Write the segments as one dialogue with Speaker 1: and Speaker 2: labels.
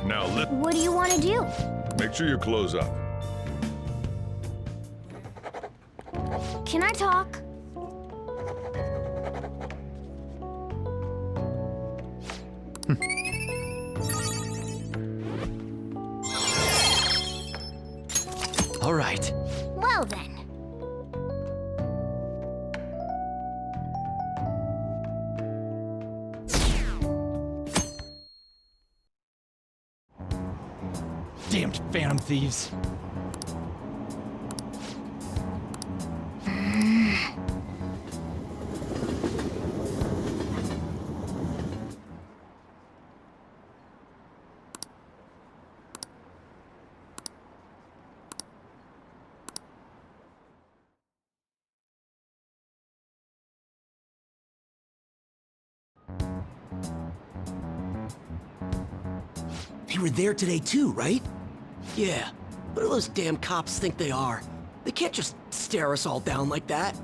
Speaker 1: Now
Speaker 2: What do you want to do?
Speaker 1: make sure you close up.
Speaker 2: Can I talk?
Speaker 3: All right.
Speaker 2: Well then.
Speaker 3: Damned Phantom Thieves.
Speaker 4: They were there today too, right? Yeah. What do those damn cops think they are? They can't just stare us all down like that.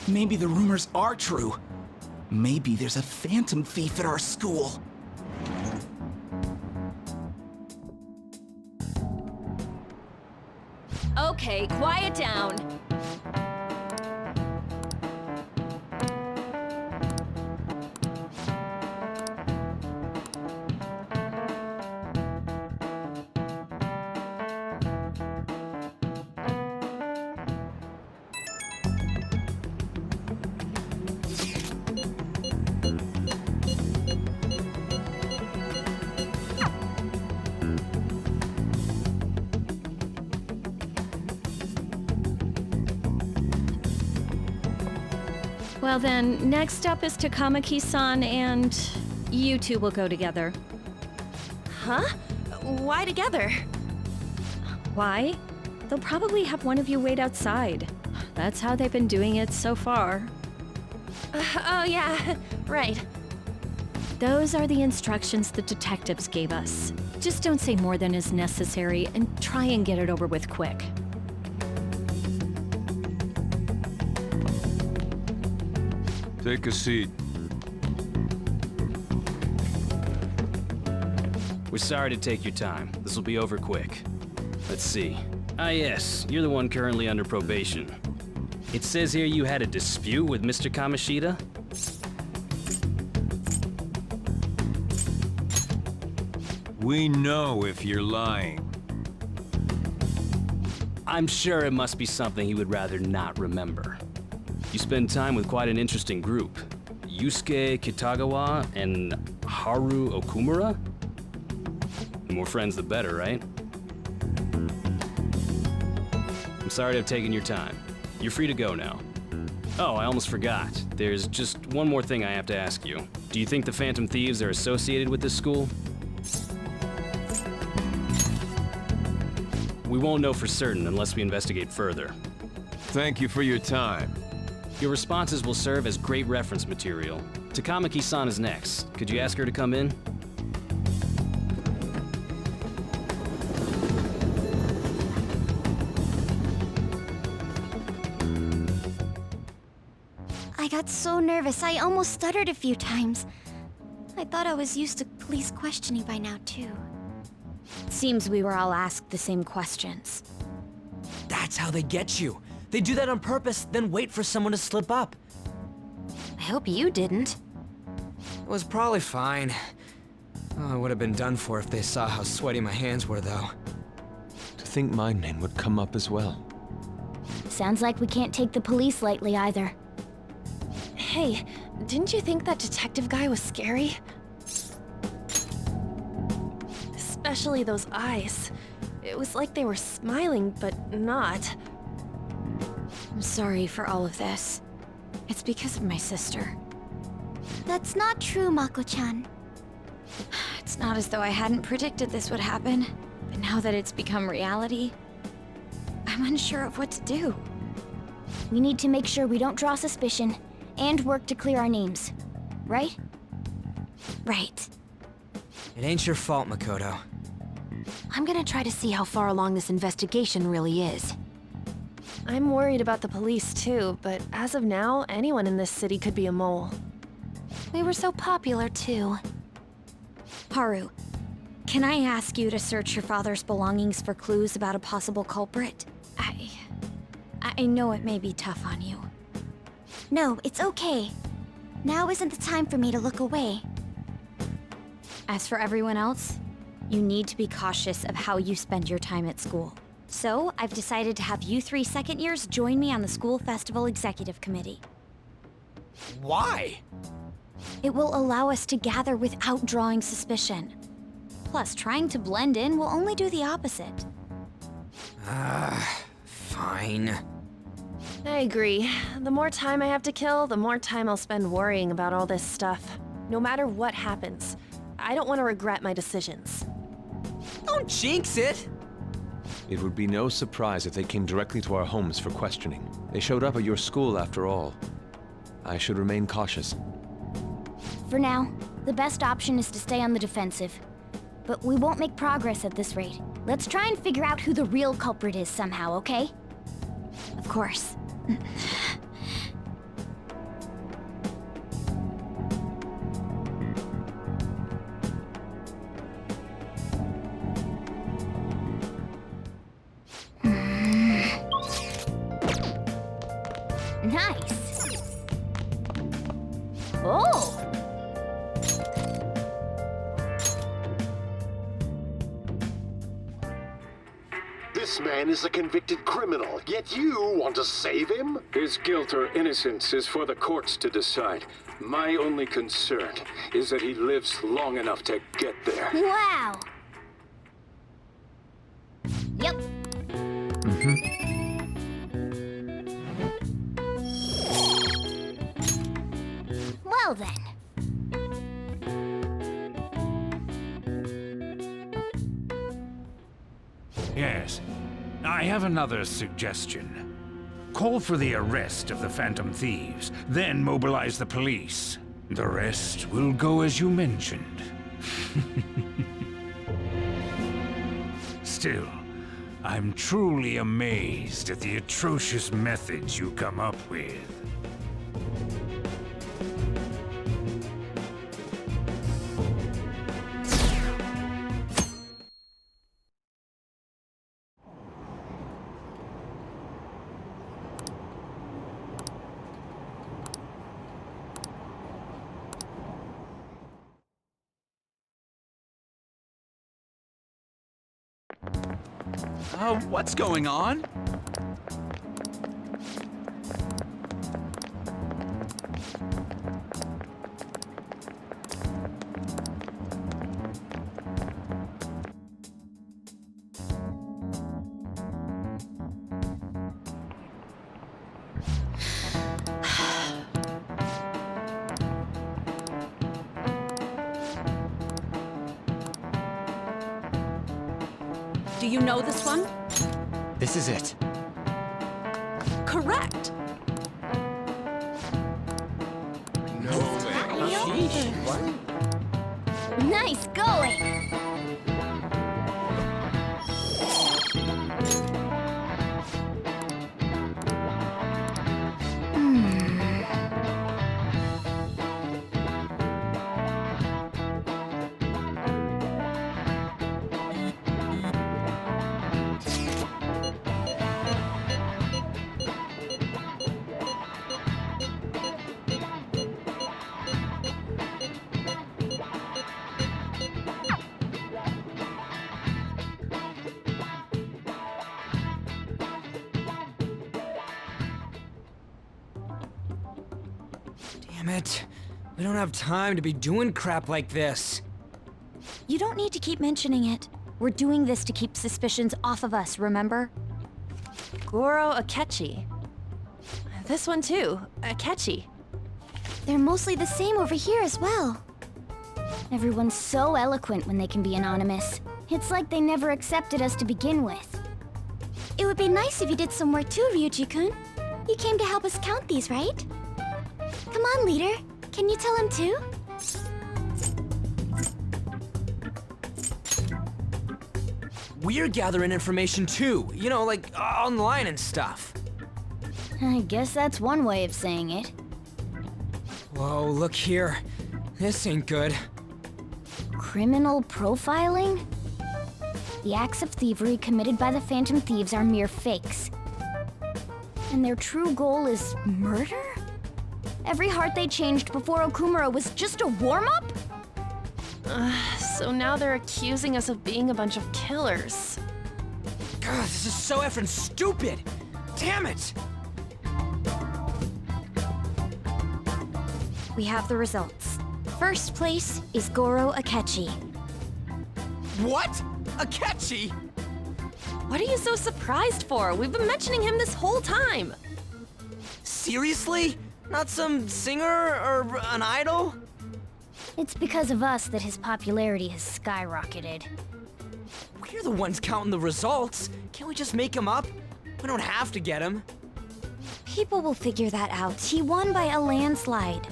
Speaker 3: Maybe the rumors are true. Maybe there's a Phantom Thief at our school.
Speaker 5: Okay, quiet down. Well then, next up is Takamaki-san, and you two will go together.
Speaker 6: Huh? Why together?
Speaker 5: Why? They'll probably have one of you wait outside. That's how they've been doing it so far.
Speaker 6: Oh yeah, right.
Speaker 5: Those are the instructions the detectives gave us. Just don't say more than is necessary, and try and get it over with quick.
Speaker 1: Take a seat.
Speaker 7: We're sorry to take your time. This will be over quick. Let's see. Ah yes, you're the one currently under probation. It says here you had a dispute with Mr. Kamoshida?
Speaker 8: We know if you're lying.
Speaker 7: I'm sure it must be something he would rather not remember. You spend time with quite an interesting group. Yusuke Kitagawa and Haru Okumura? The more friends, the better, right? I'm sorry to have taken your time. You're free to go now. Oh, I almost forgot. There's just one more thing I have to ask you. Do you think the Phantom Thieves are associated with this school? We won't know for certain unless we investigate further.
Speaker 8: Thank you for your time.
Speaker 7: Your responses will serve as great reference material. Takamaki-san is next. Could you ask her to come in?
Speaker 2: I got so nervous, I almost stuttered a few times. I thought I was used to police questioning by now, too.
Speaker 5: Seems we were all asked the same questions.
Speaker 4: That's how they get you. They do that on purpose, then wait for someone to slip up.
Speaker 6: I hope you didn't.
Speaker 9: It was probably fine. Oh, I would have been done for if they saw how sweaty my hands were, though.
Speaker 8: To think my name would come up as well.
Speaker 2: Sounds like we can't take the police lightly either.
Speaker 6: Hey, didn't you think that detective guy was scary? Especially those eyes. It was like they were smiling, but not.
Speaker 5: I'm sorry for all of this. It's because of my sister.
Speaker 2: That's not true, Mako-chan.
Speaker 5: It's not as though I hadn't predicted this would happen, but now that it's become reality, I'm unsure of what to do.
Speaker 2: We need to make sure we don't draw suspicion, and work to clear our names. Right?
Speaker 5: Right.
Speaker 9: It ain't your fault, Makoto.
Speaker 6: I'm gonna try to see how far along this investigation really is. I'm worried about the police too, but as of now, anyone in this city could be a mole.
Speaker 2: We were so popular, too.
Speaker 5: Haru, Can I ask you to search your father's belongings for clues about a possible culprit? I know it may be tough on you.
Speaker 2: No, it's okay. Now isn't the time for me to look away.
Speaker 5: As for everyone else, you need to be cautious of how you spend your time at school. So, I've decided to have you 3 second years join me on the school festival executive committee.
Speaker 3: Why?
Speaker 5: It will allow us to gather without drawing suspicion. Plus, trying to blend in will only do the opposite.
Speaker 9: Fine.
Speaker 6: I agree. The more time I have to kill, the more time I'll spend worrying about all this stuff. No matter what happens, I don't want to regret my decisions.
Speaker 3: Don't jinx it!
Speaker 10: It would be no surprise if they came directly to our homes for questioning. They showed up at your school after all. I should remain cautious.
Speaker 2: For now, the best option is to stay on the defensive. But we won't make progress at this rate. Let's try and figure out who the real culprit is somehow, okay?
Speaker 5: Of course.
Speaker 2: Nice. Oh!
Speaker 11: This man is a convicted criminal, yet you want to save him?
Speaker 1: His guilt or innocence is for the courts to decide. My only concern is that he lives long enough to get there.
Speaker 2: Wow! Yep. Well then.
Speaker 12: Yes. I have another suggestion. Call for the arrest of the Phantom Thieves, then mobilize the police. The rest will go as you mentioned. Still, I'm truly amazed at the atrocious methods you come up with.
Speaker 3: What's going on?
Speaker 13: Do you know this one?
Speaker 3: This is it.
Speaker 13: Correct.
Speaker 2: Nice going!
Speaker 9: Damn it. We don't have time to be doing crap like this.
Speaker 5: You don't need to keep mentioning it. We're doing this to keep suspicions off of us, remember?
Speaker 6: Goro Akechi. This one too, Akechi.
Speaker 2: They're mostly the same over here as well. Everyone's so eloquent when they can be anonymous. It's like they never accepted us to begin with. It would be nice if you did some work too, Ryuji-kun. You came to help us count these, right? Come on, leader. Can you tell him too?
Speaker 9: We're gathering information too, you know, like online and stuff.
Speaker 2: I guess that's one way of saying it.
Speaker 9: Whoa, look here. This ain't good.
Speaker 2: Criminal profiling? The acts of thievery committed by the Phantom Thieves are mere fakes. And their true goal is murder? Every heart they changed before Okumura was just a warm-up?
Speaker 6: So now they're accusing us of being a bunch of killers.
Speaker 9: God, this is so effing stupid! Damn it!
Speaker 5: We have the results. First place is Goro Akechi.
Speaker 9: What? Akechi?
Speaker 6: What are you so surprised for? We've been mentioning him this whole time.
Speaker 9: Seriously? Not some singer or an idol?
Speaker 2: It's because of us that his popularity has skyrocketed.
Speaker 9: We're the ones counting the results. Can't we just make him up? We don't have to get him.
Speaker 5: People will figure that out. He won by a landslide.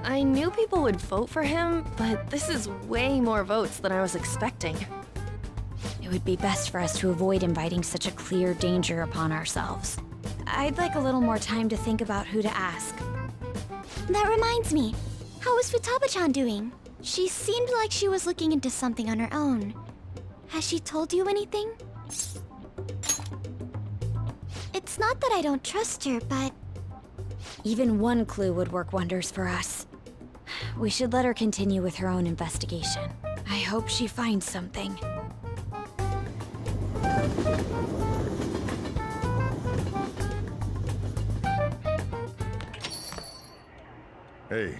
Speaker 6: I knew people would vote for him, but this is way more votes than I was expecting.
Speaker 5: It would be best for us to avoid inviting such a clear danger upon ourselves. I'd like a little more time to think about who to ask.
Speaker 2: That reminds me, how is Futaba-chan doing? She seemed like she was looking into something on her own. Has she told you anything? It's not that I don't trust her, but...
Speaker 5: Even one clue would work wonders for us. We should let her continue with her own investigation. I hope she finds something.
Speaker 14: Hey.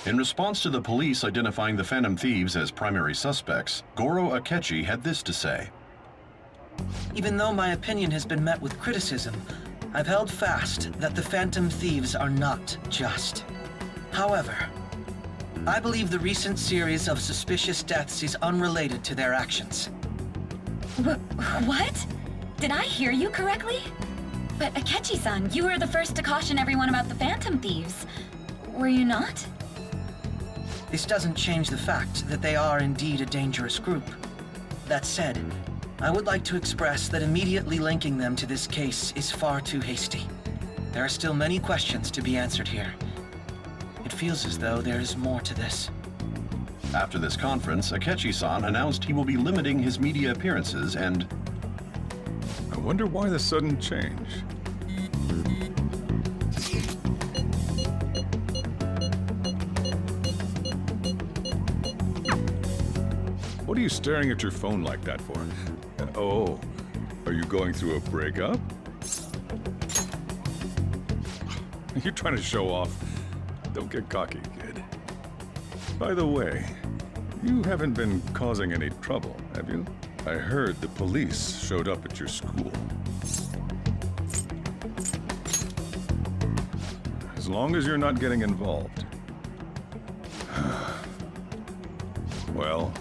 Speaker 15: In response to the police identifying the Phantom Thieves as primary suspects, Goro Akechi had this to say.
Speaker 16: Even though my opinion has been met with criticism, I've held fast that the Phantom Thieves are not just. However, I believe the recent series of suspicious deaths is unrelated to their actions.
Speaker 17: What? Did I hear you correctly? But Akechi-san, you were the first to caution everyone about the Phantom Thieves. Were you not?
Speaker 16: This doesn't change the fact that they are indeed a dangerous group. That said, I would like to express that immediately linking them to this case is far too hasty. There are still many questions to be answered here. It feels as though there is more to this.
Speaker 15: After this conference, Akechi-san announced he will be limiting his media appearances and...
Speaker 14: I wonder why the sudden change. What are you staring at your phone like that for? Oh, are you going through a breakup? You're trying to show off. Don't get cocky, kid. By the way, you haven't been causing any trouble, have you? I heard the police showed up at your school. As long as you're not getting involved. Well,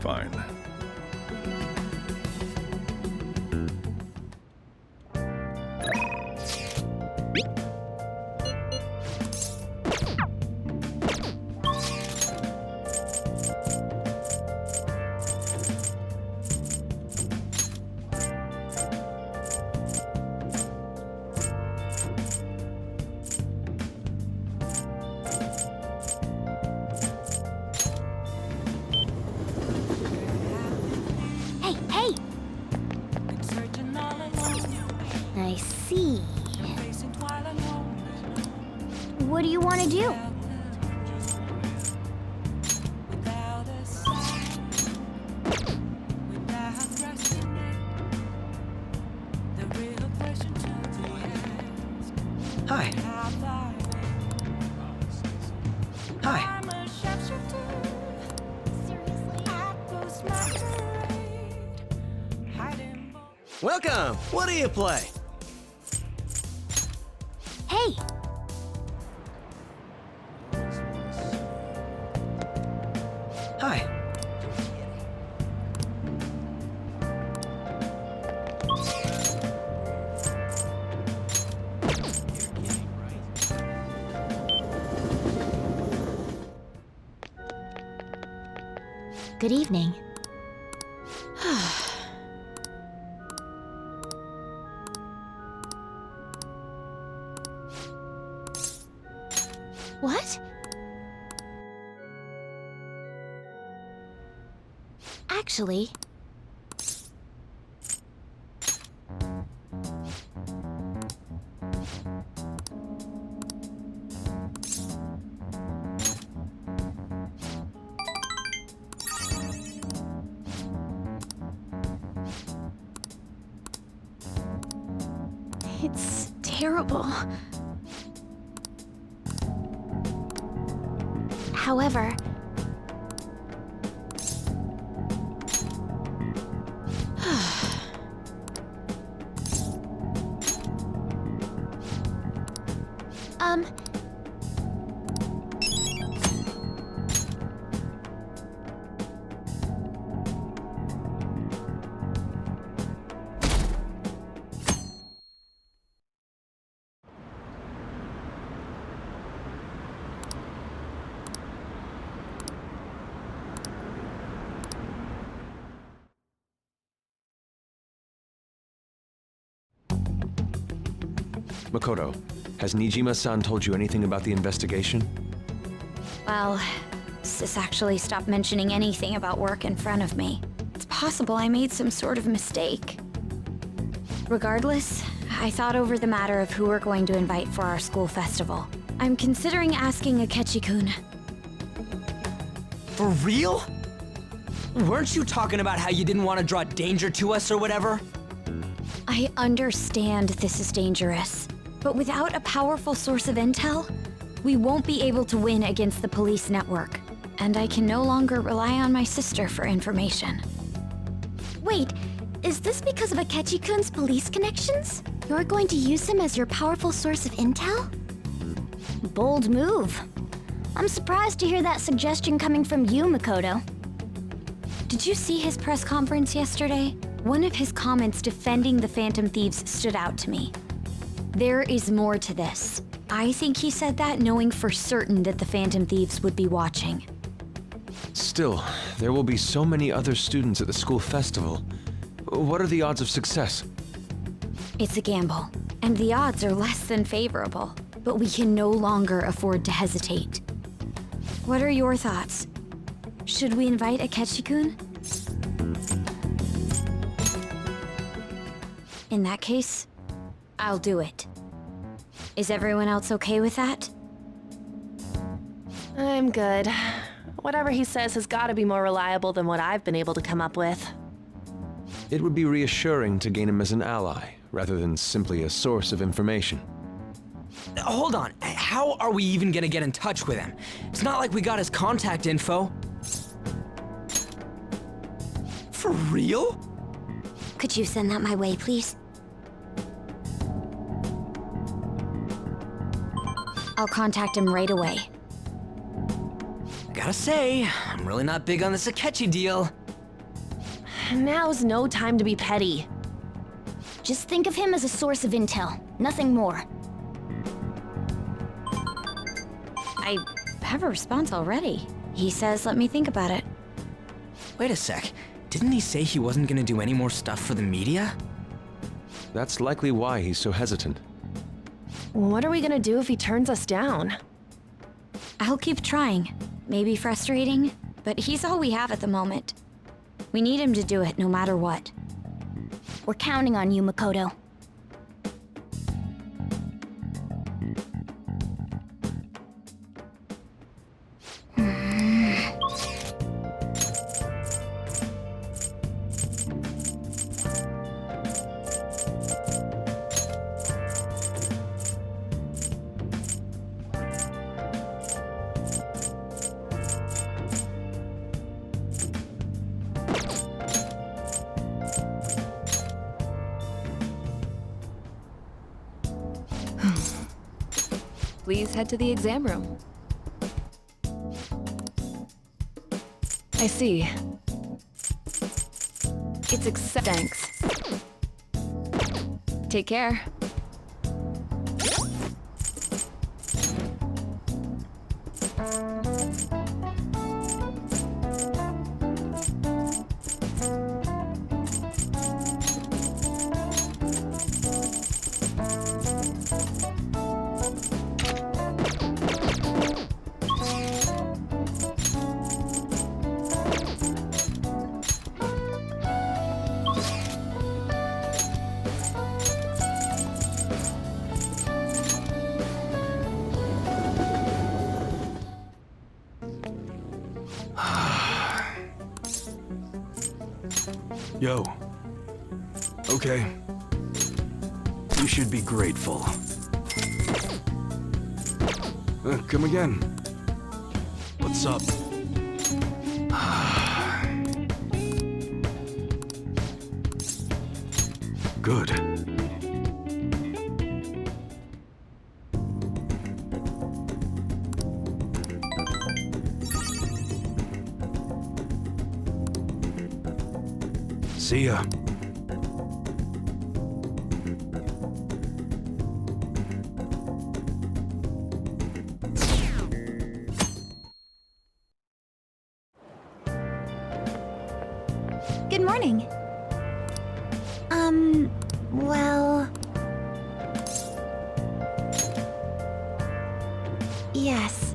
Speaker 14: fine.
Speaker 2: I see. What do you want to do?
Speaker 16: Hi. Hi.
Speaker 4: Welcome! What do you play?
Speaker 2: Hey!
Speaker 16: Hi.
Speaker 2: Good evening. What? Actually...
Speaker 6: It's terrible.
Speaker 2: However...
Speaker 10: Makoto, has Nijima-san told you anything about the investigation?
Speaker 5: Well, Sis actually stopped mentioning anything about work in front of me. It's possible I made some sort of mistake. Regardless, I thought over the matter of who we're going to invite for our school festival. I'm considering asking Akechi-kun.
Speaker 9: For real? Weren't you talking about how you didn't want to draw danger to us or whatever?
Speaker 5: I understand this is dangerous, but without a powerful source of intel, we won't be able to win against the police network, and I can no longer rely on my sister for information.
Speaker 2: Wait, is this because of Akechi-kun's police connections? You're going to use him as your powerful source of intel? Bold move. I'm surprised to hear that suggestion coming from you, Makoto.
Speaker 5: Did you see his press conference yesterday? One of his comments defending the Phantom Thieves stood out to me. There is more to this. I think he said that knowing for certain that the Phantom Thieves would be watching.
Speaker 10: Still, there will be so many other students at the school festival. What are the odds of success?
Speaker 5: It's a gamble, and the odds are less than favorable, but we can no longer afford to hesitate. What are your thoughts? Should we invite Akechi-kun? In that case, I'll do it. Is everyone else okay with that?
Speaker 6: I'm good. Whatever he says has got to be more reliable than what I've been able to come up with.
Speaker 10: It would be reassuring to gain him as an ally, rather than simply a source of information.
Speaker 9: Hold on, how are we even gonna get in touch with him? It's not like we got his contact info. For real?
Speaker 5: Could you send that my way, please? I'll contact him right away.
Speaker 9: Gotta say, I'm really not big on this Akechi deal.
Speaker 6: Now's no time to be petty.
Speaker 2: Just think of him as a source of intel, nothing more.
Speaker 5: I have a response already. He says let me think about it.
Speaker 9: Wait a sec, didn't he say he wasn't gonna do any more stuff for the media?
Speaker 10: That's likely why he's so hesitant.
Speaker 6: What are we gonna do if he turns us down?
Speaker 5: I'll keep trying. Maybe frustrating, but he's all we have at the moment. We need him to do it no matter what.
Speaker 2: We're counting on you, Makoto.
Speaker 6: Please head to the exam room. I see. Thanks. Take care.
Speaker 3: Yo. Okay. You should be grateful. Come again. What's up? Good. See ya.
Speaker 2: Good morning. Well... Yes.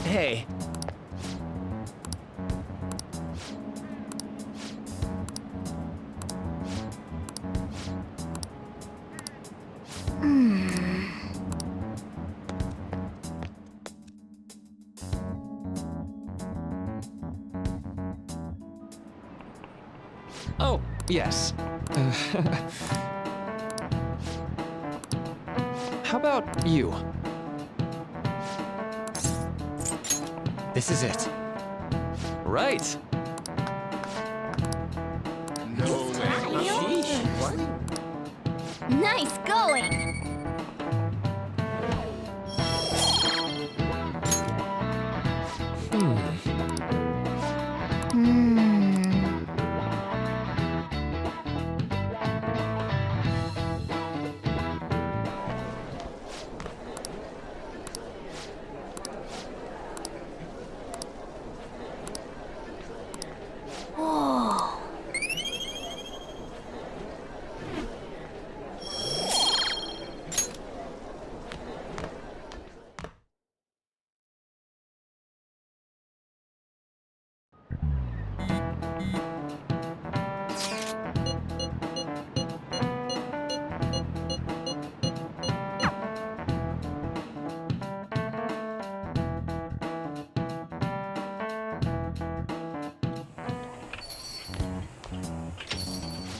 Speaker 4: Hey.
Speaker 9: Oh, yes. How about you? This is it. Right.
Speaker 2: Nice going!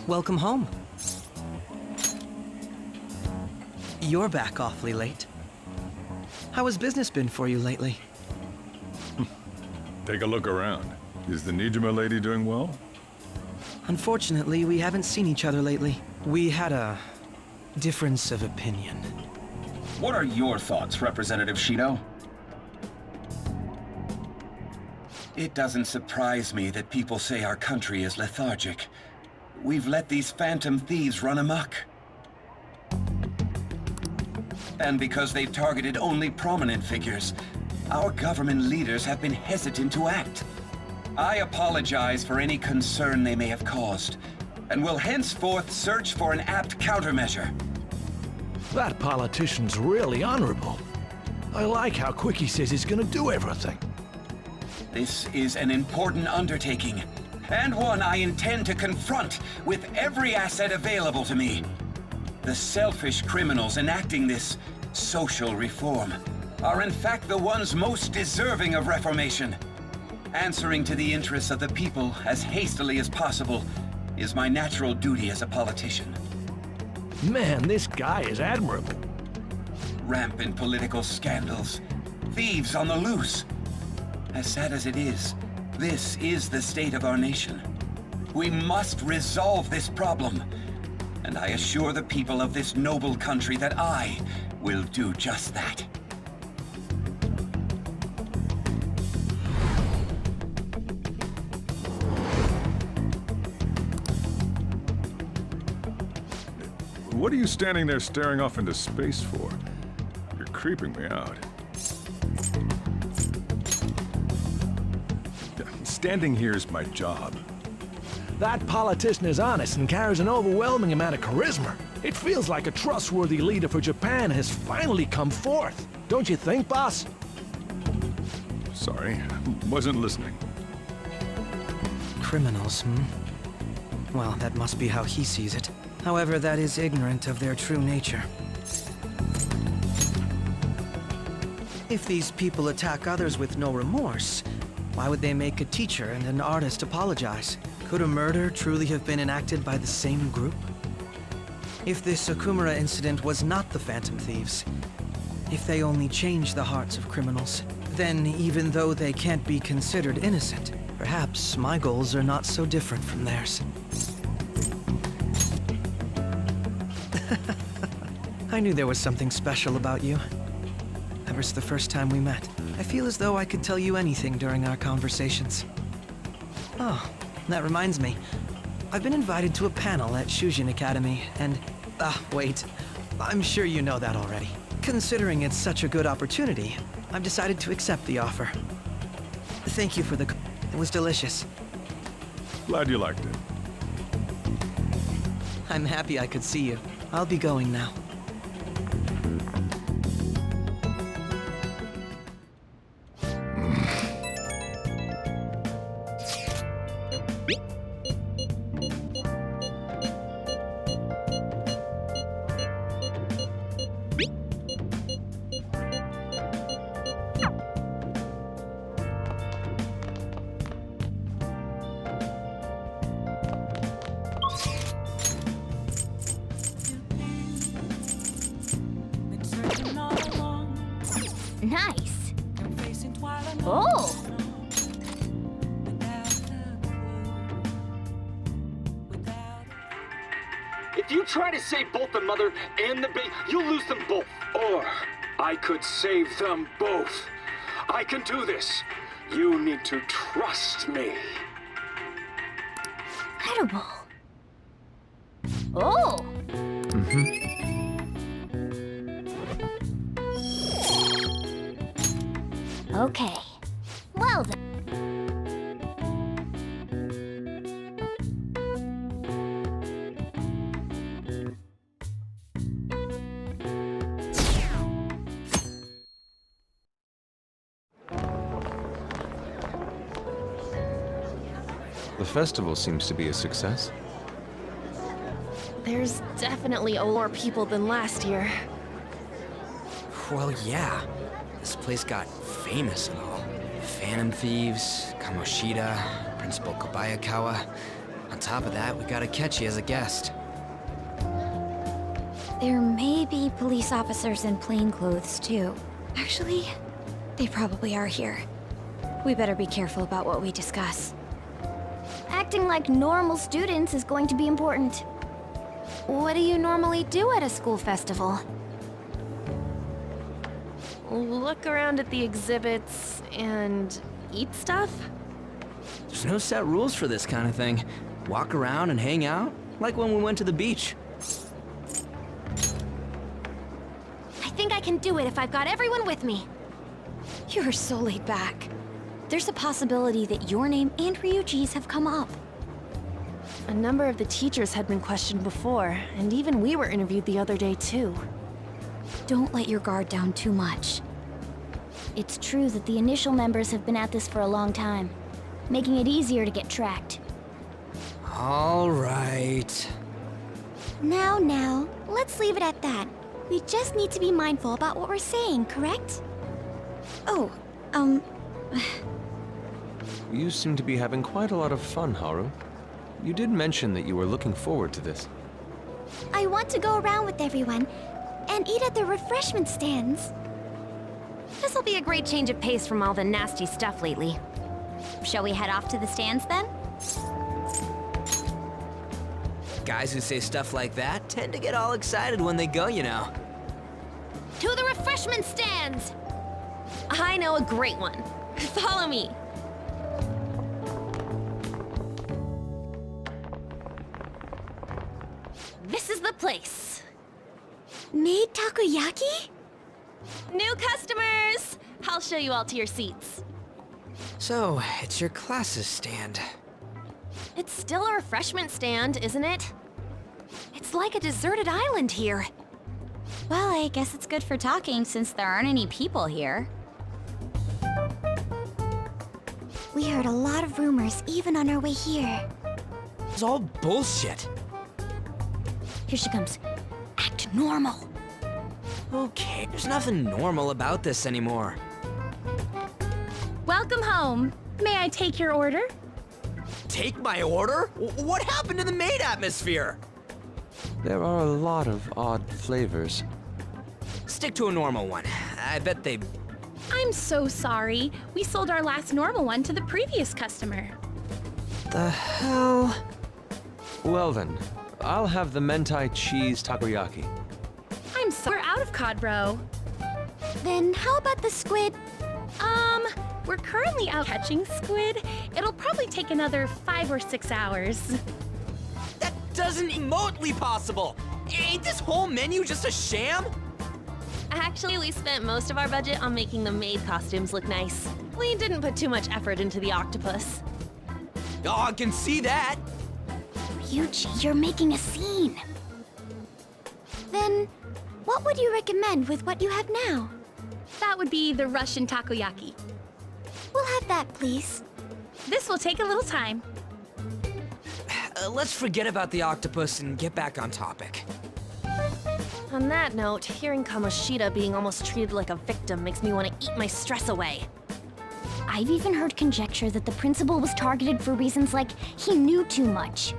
Speaker 16: Welcome home. You're back awfully late. How has business been for you lately?
Speaker 14: Take a look around. Is the Nijima lady doing well?
Speaker 16: Unfortunately, we haven't seen each other lately. We had a difference of opinion.
Speaker 18: What are your thoughts, Representative Shido? It doesn't surprise me that people say our country is lethargic. We've let these phantom thieves run amok. And because they've targeted only prominent figures, our government leaders have been hesitant to act. I apologize for any concern they may have caused, and will henceforth search for an apt countermeasure.
Speaker 19: That politician's really honorable. I like how quick he says he's gonna do everything.
Speaker 18: This is an important undertaking, and one I intend to confront with every asset available to me. The selfish criminals enacting this social reform are in fact the ones most deserving of reformation. Answering to the interests of the people as hastily as possible is my natural duty as a politician.
Speaker 19: Man, this guy is admirable.
Speaker 18: Rampant political scandals, thieves on the loose. As sad as it is, this is the state of our nation. We must resolve this problem, and I assure the people of this noble country that I will do just that.
Speaker 14: What are you standing there staring off into space for? You're creeping me out. Standing here is my job.
Speaker 19: That politician is honest and carries an overwhelming amount of charisma. It feels like a trustworthy leader for Japan has finally come forth. Don't you think, boss?
Speaker 14: Sorry, wasn't listening.
Speaker 16: Criminals, Well, that must be how he sees it. However, that is ignorant of their true nature. If these people attack others with no remorse, why would they make a teacher and an artist apologize? Could a murder truly have been enacted by the same group? If this Okumura incident was not the Phantom Thieves, if they only changed the hearts of criminals, then even though they can't be considered innocent, perhaps my goals are not so different from theirs. I knew there was something special about you. Ever since the first time we met, I feel as though I could tell you anything during our conversations. Oh, that reminds me. I've been invited to a panel at Shujin Academy, and... wait. I'm sure you know that already. Considering it's such a good opportunity, I've decided to accept the offer. Thank you for the... It was delicious.
Speaker 14: Glad you liked it.
Speaker 16: I'm happy I could see you. I'll be going now.
Speaker 2: Nice. Oh!
Speaker 1: If you try to save both the mother and the baby, you'll lose them both. Or I could save them both. I can do this. You need to trust me.
Speaker 2: Edible. Oh! Okay. Well then.
Speaker 10: The festival seems to be a success.
Speaker 6: There's definitely more people than last year.
Speaker 9: Well, yeah. This place got famous and all. Phantom Thieves, Kamoshida, Principal Kobayakawa. On top of that, we got Akechi as a guest.
Speaker 5: There may be police officers in plainclothes, too. Actually, they probably are here. We better be careful about what we discuss.
Speaker 2: Acting like normal students is going to be important.
Speaker 6: What do you normally do at a school festival? Look around at the exhibits and eat stuff?
Speaker 4: There's no set rules for this kind of thing. Walk around and hang out, like when we went to the beach.
Speaker 6: I think I can do it if I've got everyone with me.
Speaker 5: You're so laid back. There's a possibility that your name and Ryuji's have come up.
Speaker 6: A number of the teachers had been questioned before, and even we were interviewed the other day too.
Speaker 5: Don't let your guard down too much.
Speaker 2: It's true that the initial members have been at this for a long time, making it easier to get tracked.
Speaker 9: All right.
Speaker 2: Now, let's leave it at that. We just need to be mindful about what we're saying, correct?
Speaker 5: Oh,
Speaker 10: You seem to be having quite a lot of fun, Haru. You did mention that you were looking forward to this.
Speaker 2: I want to go around with everyone and eat at the refreshment stands.
Speaker 5: This'll be a great change of pace from all the nasty stuff lately. Shall we head off to the stands then?
Speaker 4: Guys who say stuff like that tend to get all excited when they go, you know.
Speaker 6: To the refreshment stands! I know a great one. Follow me. This is the place.
Speaker 2: Made takoyaki?
Speaker 6: New customers! I'll show you all to your seats.
Speaker 9: So, it's your class's stand.
Speaker 6: It's still a refreshment stand, isn't it? It's like a deserted island here.
Speaker 5: Well, I guess it's good for talking since there aren't any people here.
Speaker 2: We heard a lot of rumors even on our way here.
Speaker 9: It's all bullshit.
Speaker 2: Here she comes. Act normal.
Speaker 9: Okay, there's nothing normal about this anymore.
Speaker 20: Welcome home. May I take your order?
Speaker 9: Take my order? What happened to the maid atmosphere?
Speaker 10: There are a lot of odd flavors.
Speaker 9: Stick to a normal one. I bet they...
Speaker 20: I'm so sorry. We sold our last normal one to the previous customer.
Speaker 9: The hell?
Speaker 10: Well then, I'll have the mentai cheese takoyaki.
Speaker 20: I'm so... We're out of cod roe.
Speaker 2: Then how about the squid?
Speaker 20: We're currently out catching squid. It'll probably take another 5 or 6 hours.
Speaker 9: That doesn't remotely possible! Ain't this whole menu just a sham?
Speaker 6: Actually, we spent most of our budget on making the maid costumes look nice. We didn't put too much effort into the octopus.
Speaker 9: Oh, I can see that!
Speaker 2: Ryuji, you're making a scene. Then, what would you recommend with what you have now?
Speaker 20: That would be the Russian takoyaki.
Speaker 2: We'll have that, please.
Speaker 20: This will take a little time.
Speaker 9: Let's forget about the octopus and get back on topic.
Speaker 6: On that note, hearing Kamoshida being almost treated like a victim makes me want to eat my stress away.
Speaker 2: I've even heard conjecture that the principal was targeted for reasons like he knew too much.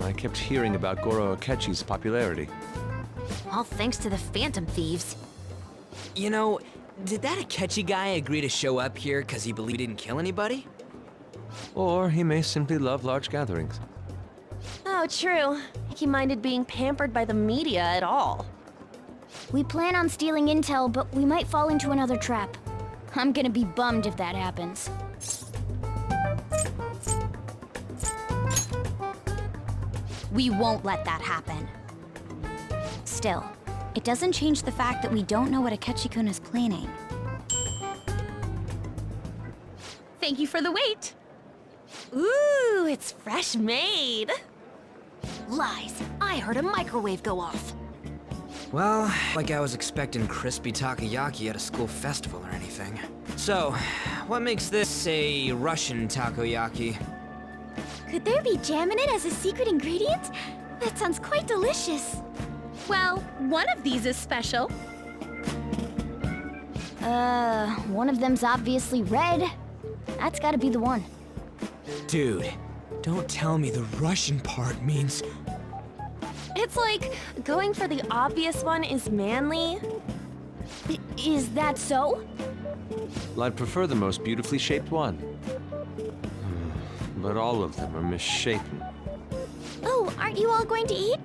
Speaker 10: I kept hearing about Goro Akechi's popularity.
Speaker 5: All thanks to the Phantom Thieves.
Speaker 9: You know, did that Akechi guy agree to show up here because he believed he didn't kill anybody?
Speaker 10: Or he may simply love large gatherings.
Speaker 6: Oh, true. He minded being pampered by the media at all.
Speaker 2: We plan on stealing intel, but we might fall into another trap. I'm gonna be bummed if that happens.
Speaker 5: We won't let that happen. Still, it doesn't change the fact that we don't know what Akechi-kun is planning.
Speaker 20: Thank you for the wait.
Speaker 6: Ooh, it's fresh made.
Speaker 5: Lies. I heard a microwave go off.
Speaker 9: Well, like I was expecting crispy takoyaki at a school festival or anything. So, what makes this a Russian takoyaki?
Speaker 2: Could there be jam in it as a secret ingredient? That sounds quite delicious.
Speaker 20: Well, one of these is special.
Speaker 2: One of them's obviously red. That's gotta be the one.
Speaker 9: Dude, don't tell me the Russian part means...
Speaker 6: It's like going for the obvious one is manly.
Speaker 2: Is that so?
Speaker 10: Well, I'd prefer the most beautifully shaped one. But all of them are misshapen.
Speaker 2: Oh, aren't you all going to eat?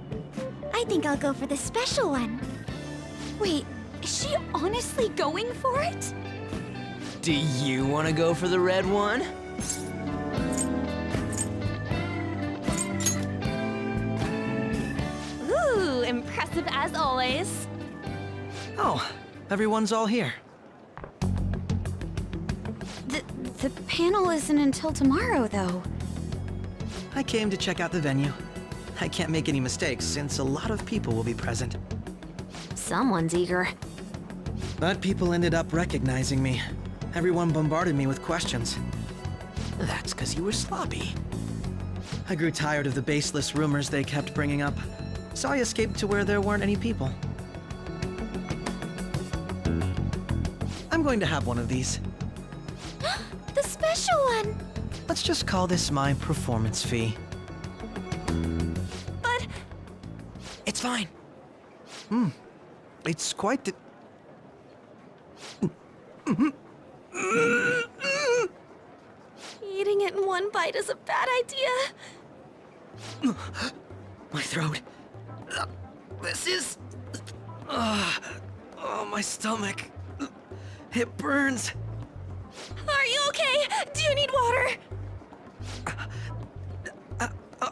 Speaker 2: I think I'll go for the special one.
Speaker 5: Wait, is she honestly going for it?
Speaker 9: Do you want to go for the red one?
Speaker 6: Ooh, impressive as always.
Speaker 16: Oh, everyone's all here.
Speaker 5: The panel isn't until tomorrow, though.
Speaker 16: I came to check out the venue. I can't make any mistakes since a lot of people will be present.
Speaker 5: Someone's eager.
Speaker 16: But people ended up recognizing me. Everyone bombarded me with questions.
Speaker 4: That's because you were sloppy.
Speaker 16: I grew tired of the baseless rumors they kept bringing up, so I escaped to where there weren't any people. I'm going to have one of these.
Speaker 2: The special one!
Speaker 16: Let's just call this my performance fee.
Speaker 6: But...
Speaker 9: It's fine.
Speaker 16: It's quite the...
Speaker 6: Eating it in one bite is a bad idea.
Speaker 16: My throat. This is... oh, my stomach. It burns.
Speaker 6: Are you okay? Do you need water?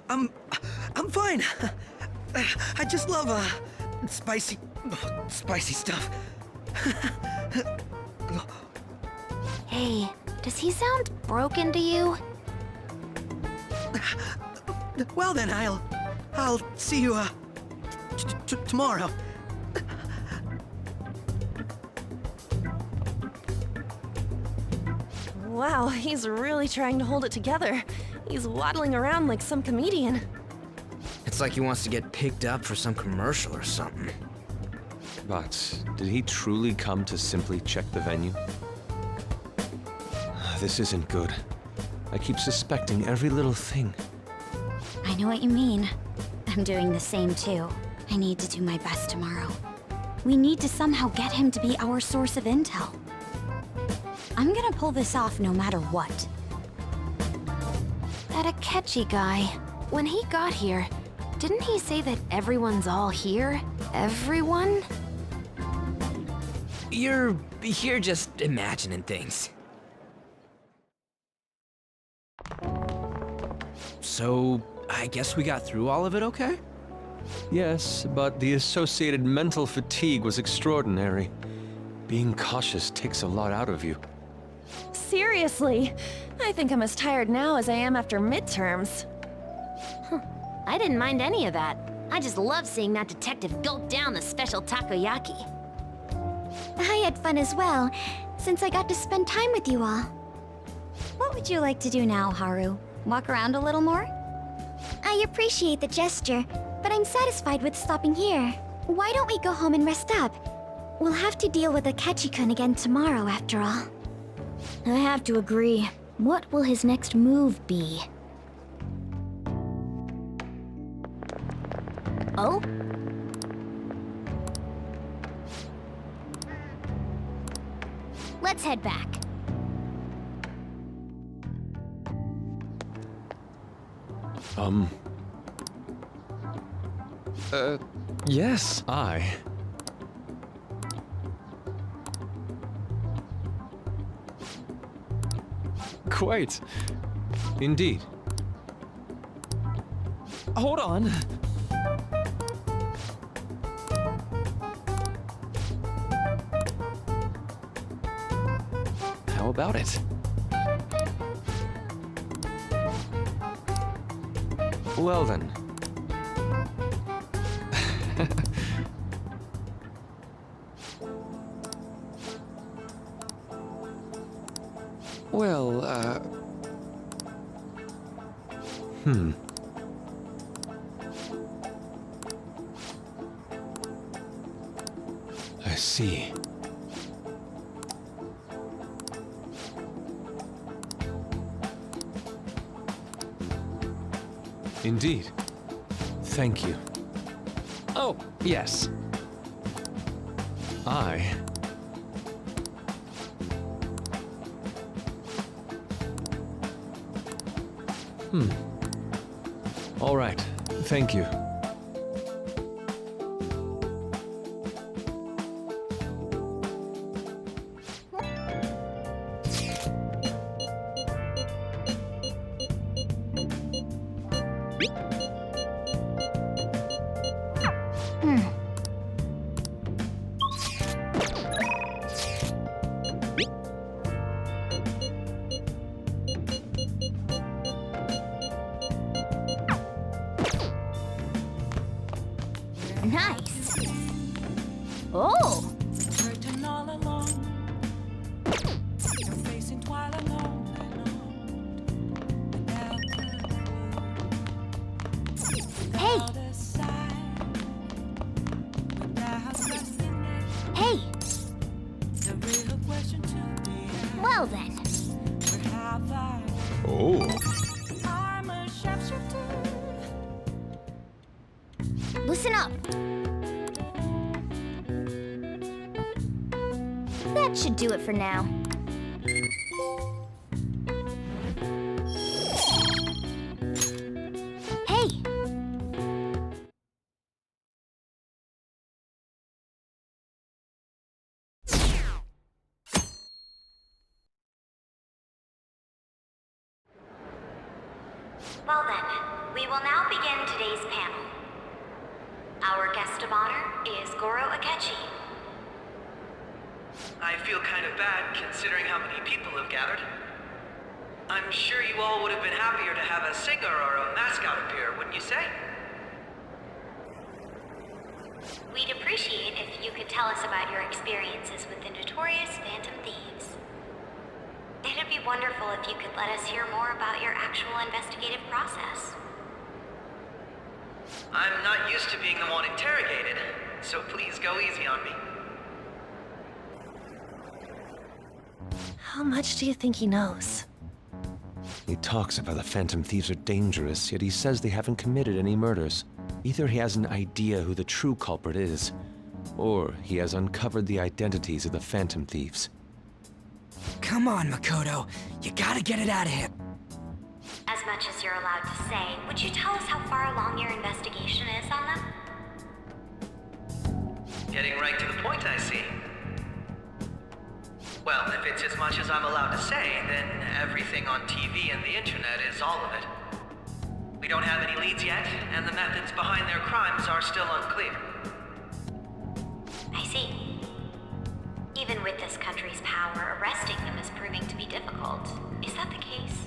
Speaker 16: I'm fine. I just love, spicy stuff.
Speaker 2: Hey, does he sound broken to you?
Speaker 16: Well then, I'll see you, tomorrow.
Speaker 6: Wow, he's really trying to hold it together, He's waddling around like some comedian.
Speaker 9: It's like he wants to get picked up for some commercial or something.
Speaker 10: But did he truly come to simply check the venue? This isn't good. I keep suspecting every little thing.
Speaker 5: I know what you mean. I'm doing the same too. I need to do my best tomorrow. We need to somehow get him to be our source of intel. I'm gonna pull this off no matter what.
Speaker 6: That Akechi guy, when he got here, didn't he say that everyone's all here? Everyone?
Speaker 9: You're just imagining things. So, I guess we got through all of it okay?
Speaker 10: Yes, but the associated mental fatigue was extraordinary. Being cautious takes a lot out of you.
Speaker 6: Seriously, I think I'm as tired now as I am after midterms.
Speaker 2: I didn't mind any of that. I just love seeing that detective gulp down the special takoyaki.
Speaker 5: I had fun as well, since I got to spend time with you all. What would you like to do now, Haru? Walk around a little more?
Speaker 2: I appreciate the gesture, but I'm satisfied with stopping here. Why don't we go home and rest up? We'll have to deal with Akechi-kun again tomorrow, after all.
Speaker 5: I have to agree. What will his next move be?
Speaker 2: Oh? Let's head back.
Speaker 10: Yes, Quite. Indeed.
Speaker 3: Hold on.
Speaker 10: How about it? Well then. Well, I see. Indeed. Thank you. Oh, yes. All right. Thank you.
Speaker 2: Nice. Oh! Hey! Hey! Well then.
Speaker 14: Oh.
Speaker 2: Listen up. That should do it for now. Hey!
Speaker 5: Well then, we will now begin today's panel. Our guest of honor is Goro Akechi.
Speaker 21: I feel kind of bad considering how many people have gathered. I'm sure you all would have been happier to have a singer or a mascot appear, wouldn't you say?
Speaker 5: We'd appreciate if you could tell us about your experiences with the notorious Phantom Thieves. It'd be wonderful if you could let us hear more about your actual investigative process.
Speaker 21: I'm not used to being the one interrogated, so please go easy on me.
Speaker 6: How much do you think he knows?
Speaker 10: He talks about the Phantom Thieves are dangerous, yet he says they haven't committed any murders. Either he has an idea who the true culprit is, or he has uncovered the identities of the Phantom Thieves.
Speaker 9: Come on, Makoto. You gotta get it out of him.
Speaker 5: As much as you're allowed to say, would you tell us how far along your investigation is on them?
Speaker 21: Getting right to the point, I see. Well, if it's as much as I'm allowed to say, then everything on TV and the internet is all of it. We don't have any leads yet, and the methods behind their crimes are still unclear.
Speaker 5: I see. Even with this country's power, arresting them is proving to be difficult. Is that the case?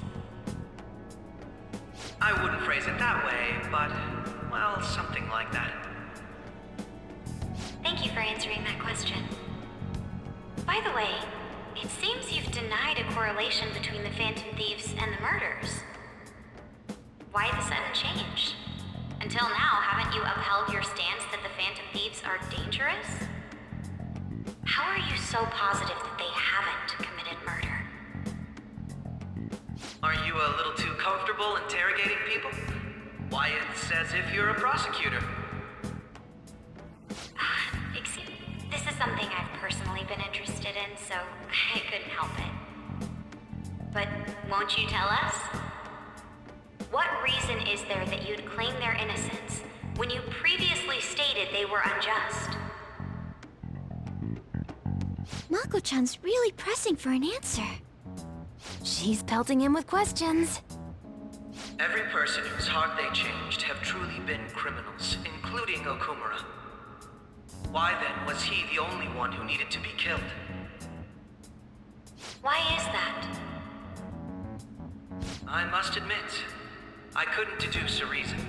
Speaker 21: I wouldn't phrase it that way, but, well, something like that.
Speaker 5: Thank you for answering that question. By the way, it seems you've denied a correlation between the Phantom Thieves and the murders. Why the sudden change? Until now, haven't you upheld your stance that the Phantom Thieves are dangerous? How are you so positive that they haven't committed murder?
Speaker 21: Are you a little too comfortable interrogating people? Why, it's as if you're a prosecutor.
Speaker 5: This is something I've personally been interested in, so I couldn't help it. But won't you tell us? What reason is there that you'd claim their innocence when you previously stated they were unjust?
Speaker 2: Mako-chan's really pressing for an answer.
Speaker 6: She's pelting him with questions.
Speaker 21: Every person whose heart they changed have truly been criminals, including Okumura. Why then was he the only one who needed to be killed?
Speaker 5: Why is that?
Speaker 21: I must admit, I couldn't deduce a reason.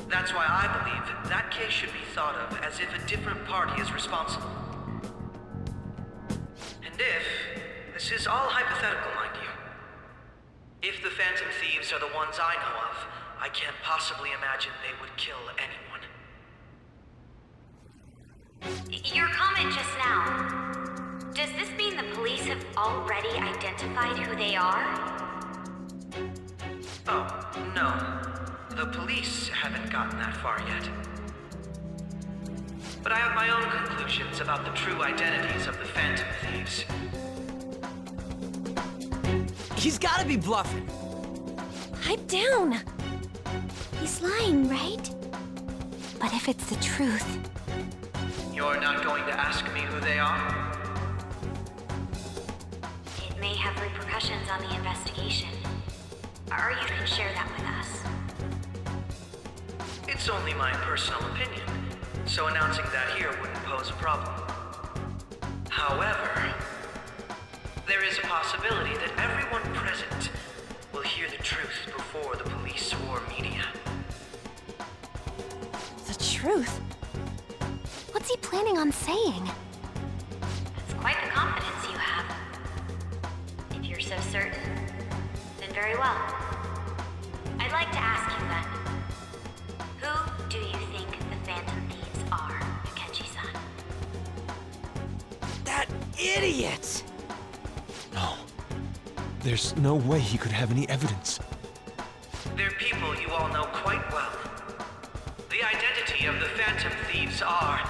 Speaker 21: That's why I believe that case should be thought of as if a different party is responsible. And this is all hypothetical, mind you. If the Phantom Thieves are the ones I know of, I can't possibly imagine they would kill anyone.
Speaker 5: Your comment just now, does this mean the police have already identified who they are?
Speaker 21: Oh, no. The police haven't gotten that far yet. But I have my own conclusions about the true identities of the Phantom Thieves.
Speaker 9: He's gotta be bluffing.
Speaker 6: Pipe down.
Speaker 2: He's lying, right?
Speaker 6: But if it's the truth...
Speaker 21: You're not going to ask me who they are?
Speaker 5: It may have repercussions on the investigation. Or you can share that with us.
Speaker 21: It's only my personal opinion, so announcing that here wouldn't pose a problem. However, there is a possibility that everyone present will hear the truth before the police or media.
Speaker 6: The truth? What's he planning on saying?
Speaker 5: That's quite the confidence you have. If you're so certain, then very well. I'd like to ask you then, who do you think the Phantom Thieves are, Akechi-san?
Speaker 9: That idiot!
Speaker 10: No. There's no way he could have any evidence.
Speaker 21: They're people you all know quite well. The identity of the Phantom Thieves are...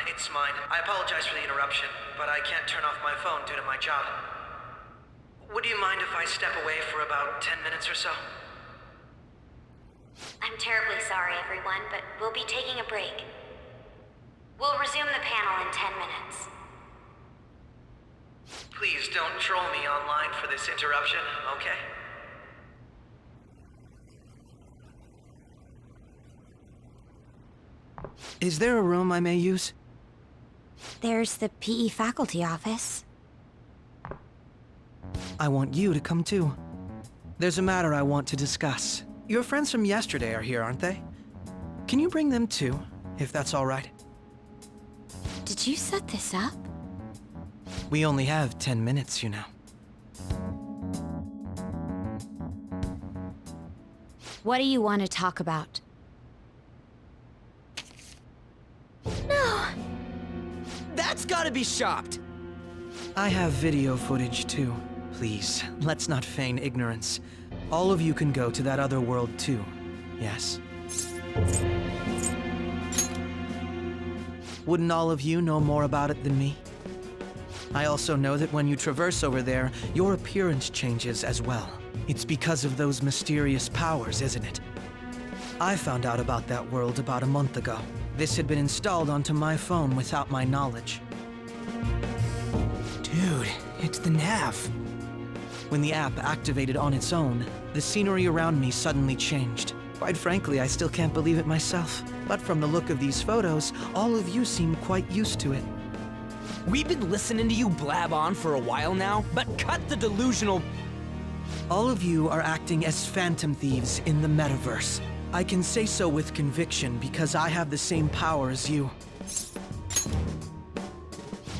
Speaker 21: it's mine. I apologize for the interruption, but I can't turn off my phone due to my job. Would you mind if I step away for about 10 minutes or so?
Speaker 5: I'm terribly sorry, everyone, but we'll be taking a break. We'll resume the panel in 10 minutes.
Speaker 21: Please don't troll me online for this interruption, okay?
Speaker 9: Is there a room I may use?
Speaker 5: There's the PE faculty office.
Speaker 9: I want you to come too. There's a matter I want to discuss. Your friends from yesterday are here, aren't they? Can you bring them too, if that's all right?
Speaker 5: Did you set this up?
Speaker 7: We only have 10 minutes, you know.
Speaker 5: What do you want to talk about?
Speaker 2: No!
Speaker 7: That's gotta be shopped! I have video footage, too. Please, let's not feign ignorance. All of you can go to that other world, too. Yes? Wouldn't all of you know more about it than me? I also know that when you traverse over there, your appearance changes as well. It's because of those mysterious powers, isn't it? I found out about that world about a month ago. This had been installed onto my phone without my knowledge. Dude, it's the nav. When the app activated on its own, the scenery around me suddenly changed. Quite frankly, I still can't believe it myself. But from the look of these photos, all of you seem quite used to it.
Speaker 9: We've been listening to you blab on for a while now, but cut the delusional...
Speaker 7: All of you are acting as phantom thieves in the metaverse. I can say so with conviction because I have the same power as you.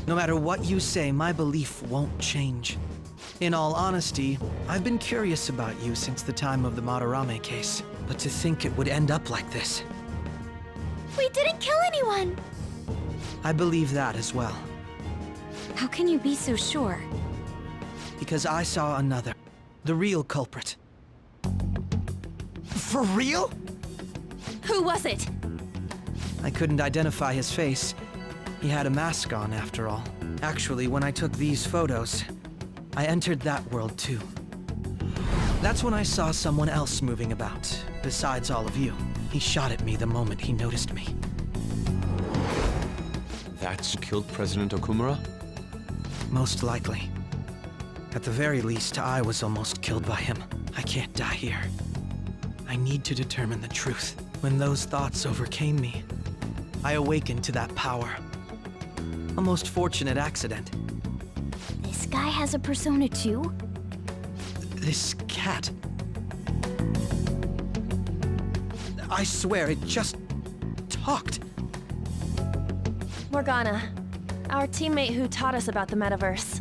Speaker 7: No matter what you say, my belief won't change. In all honesty, I've been curious about you since the time of the Madarame case. But to think it would end up like this.
Speaker 2: We didn't kill anyone!
Speaker 7: I believe that as well.
Speaker 5: How can you be so sure?
Speaker 7: Because I saw another. The real culprit.
Speaker 9: For real?
Speaker 20: Who was it?
Speaker 7: I couldn't identify his face. He had a mask on, after all. Actually, when I took these photos, I entered that world too. That's when I saw someone else moving about, besides all of you. He shot at me the moment he noticed me.
Speaker 10: That's killed President Okumura?
Speaker 7: Most likely. At the very least, I was almost killed by him. I can't die here. I need to determine the truth. When those thoughts overcame me, I awakened to that power. A most fortunate accident.
Speaker 2: This guy has a persona too?
Speaker 7: This cat. I swear, it just talked.
Speaker 6: Morgana, our teammate who taught us about the metaverse.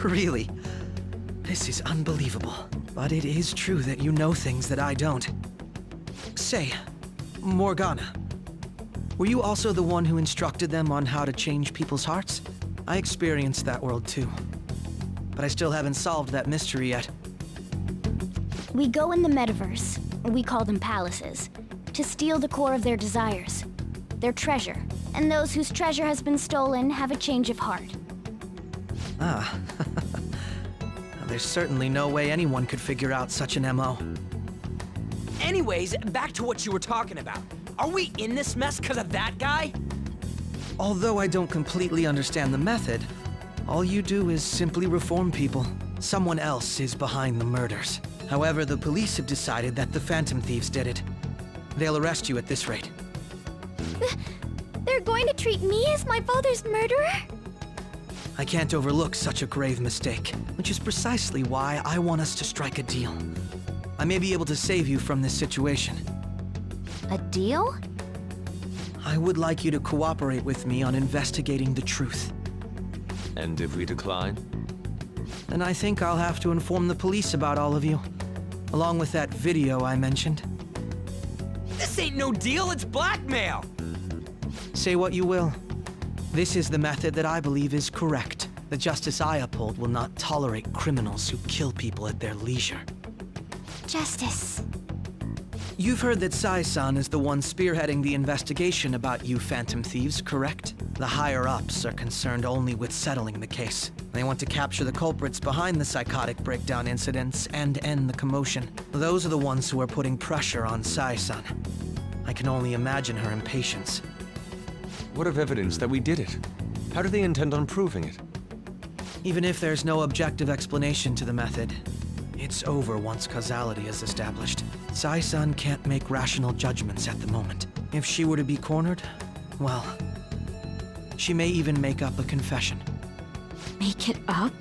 Speaker 7: Really? This is unbelievable. But it is true that you know things that I don't. Say, Morgana, were you also the one who instructed them on how to change people's hearts? I experienced that world too. But I still haven't solved that mystery yet.
Speaker 2: We go in the metaverse, we call them palaces, to steal the core of their desires, their treasure. And those whose treasure has been stolen have a change of heart.
Speaker 7: Ah. There's certainly no way anyone could figure out such an MO.
Speaker 9: Anyways, back to what you were talking about. Are we in this mess because of that guy?
Speaker 7: Although I don't completely understand the method, all you do is simply reform people. Someone else is behind the murders. However, the police have decided that the Phantom Thieves did it. They'll arrest you at this rate.
Speaker 2: They're going to treat me as my father's murderer?
Speaker 7: I can't overlook such a grave mistake, which is precisely why I want us to strike a deal. I may be able to save you from this situation.
Speaker 2: A deal?
Speaker 7: I would like you to cooperate with me on investigating the truth.
Speaker 10: And if we decline?
Speaker 7: Then I think I'll have to inform the police about all of you, along with that video I mentioned.
Speaker 9: This ain't no deal, it's blackmail!
Speaker 7: Say what you will. This is the method that I believe is correct. The justice I uphold will not tolerate criminals who kill people at their leisure.
Speaker 2: Justice.
Speaker 7: You've heard that Sai-san is the one spearheading the investigation about you Phantom Thieves, correct? The higher-ups are concerned only with settling the case. They want to capture the culprits behind the psychotic breakdown incidents and end the commotion. Those are the ones who are putting pressure on Sai-san. I can only imagine her impatience.
Speaker 10: What of evidence that we did it? How do they intend on proving it?
Speaker 7: Even if there's no objective explanation to the method, it's over once causality is established. Sai-san can't make rational judgments at the moment. If she were to be cornered, well, she may even make up a confession.
Speaker 5: Make it up?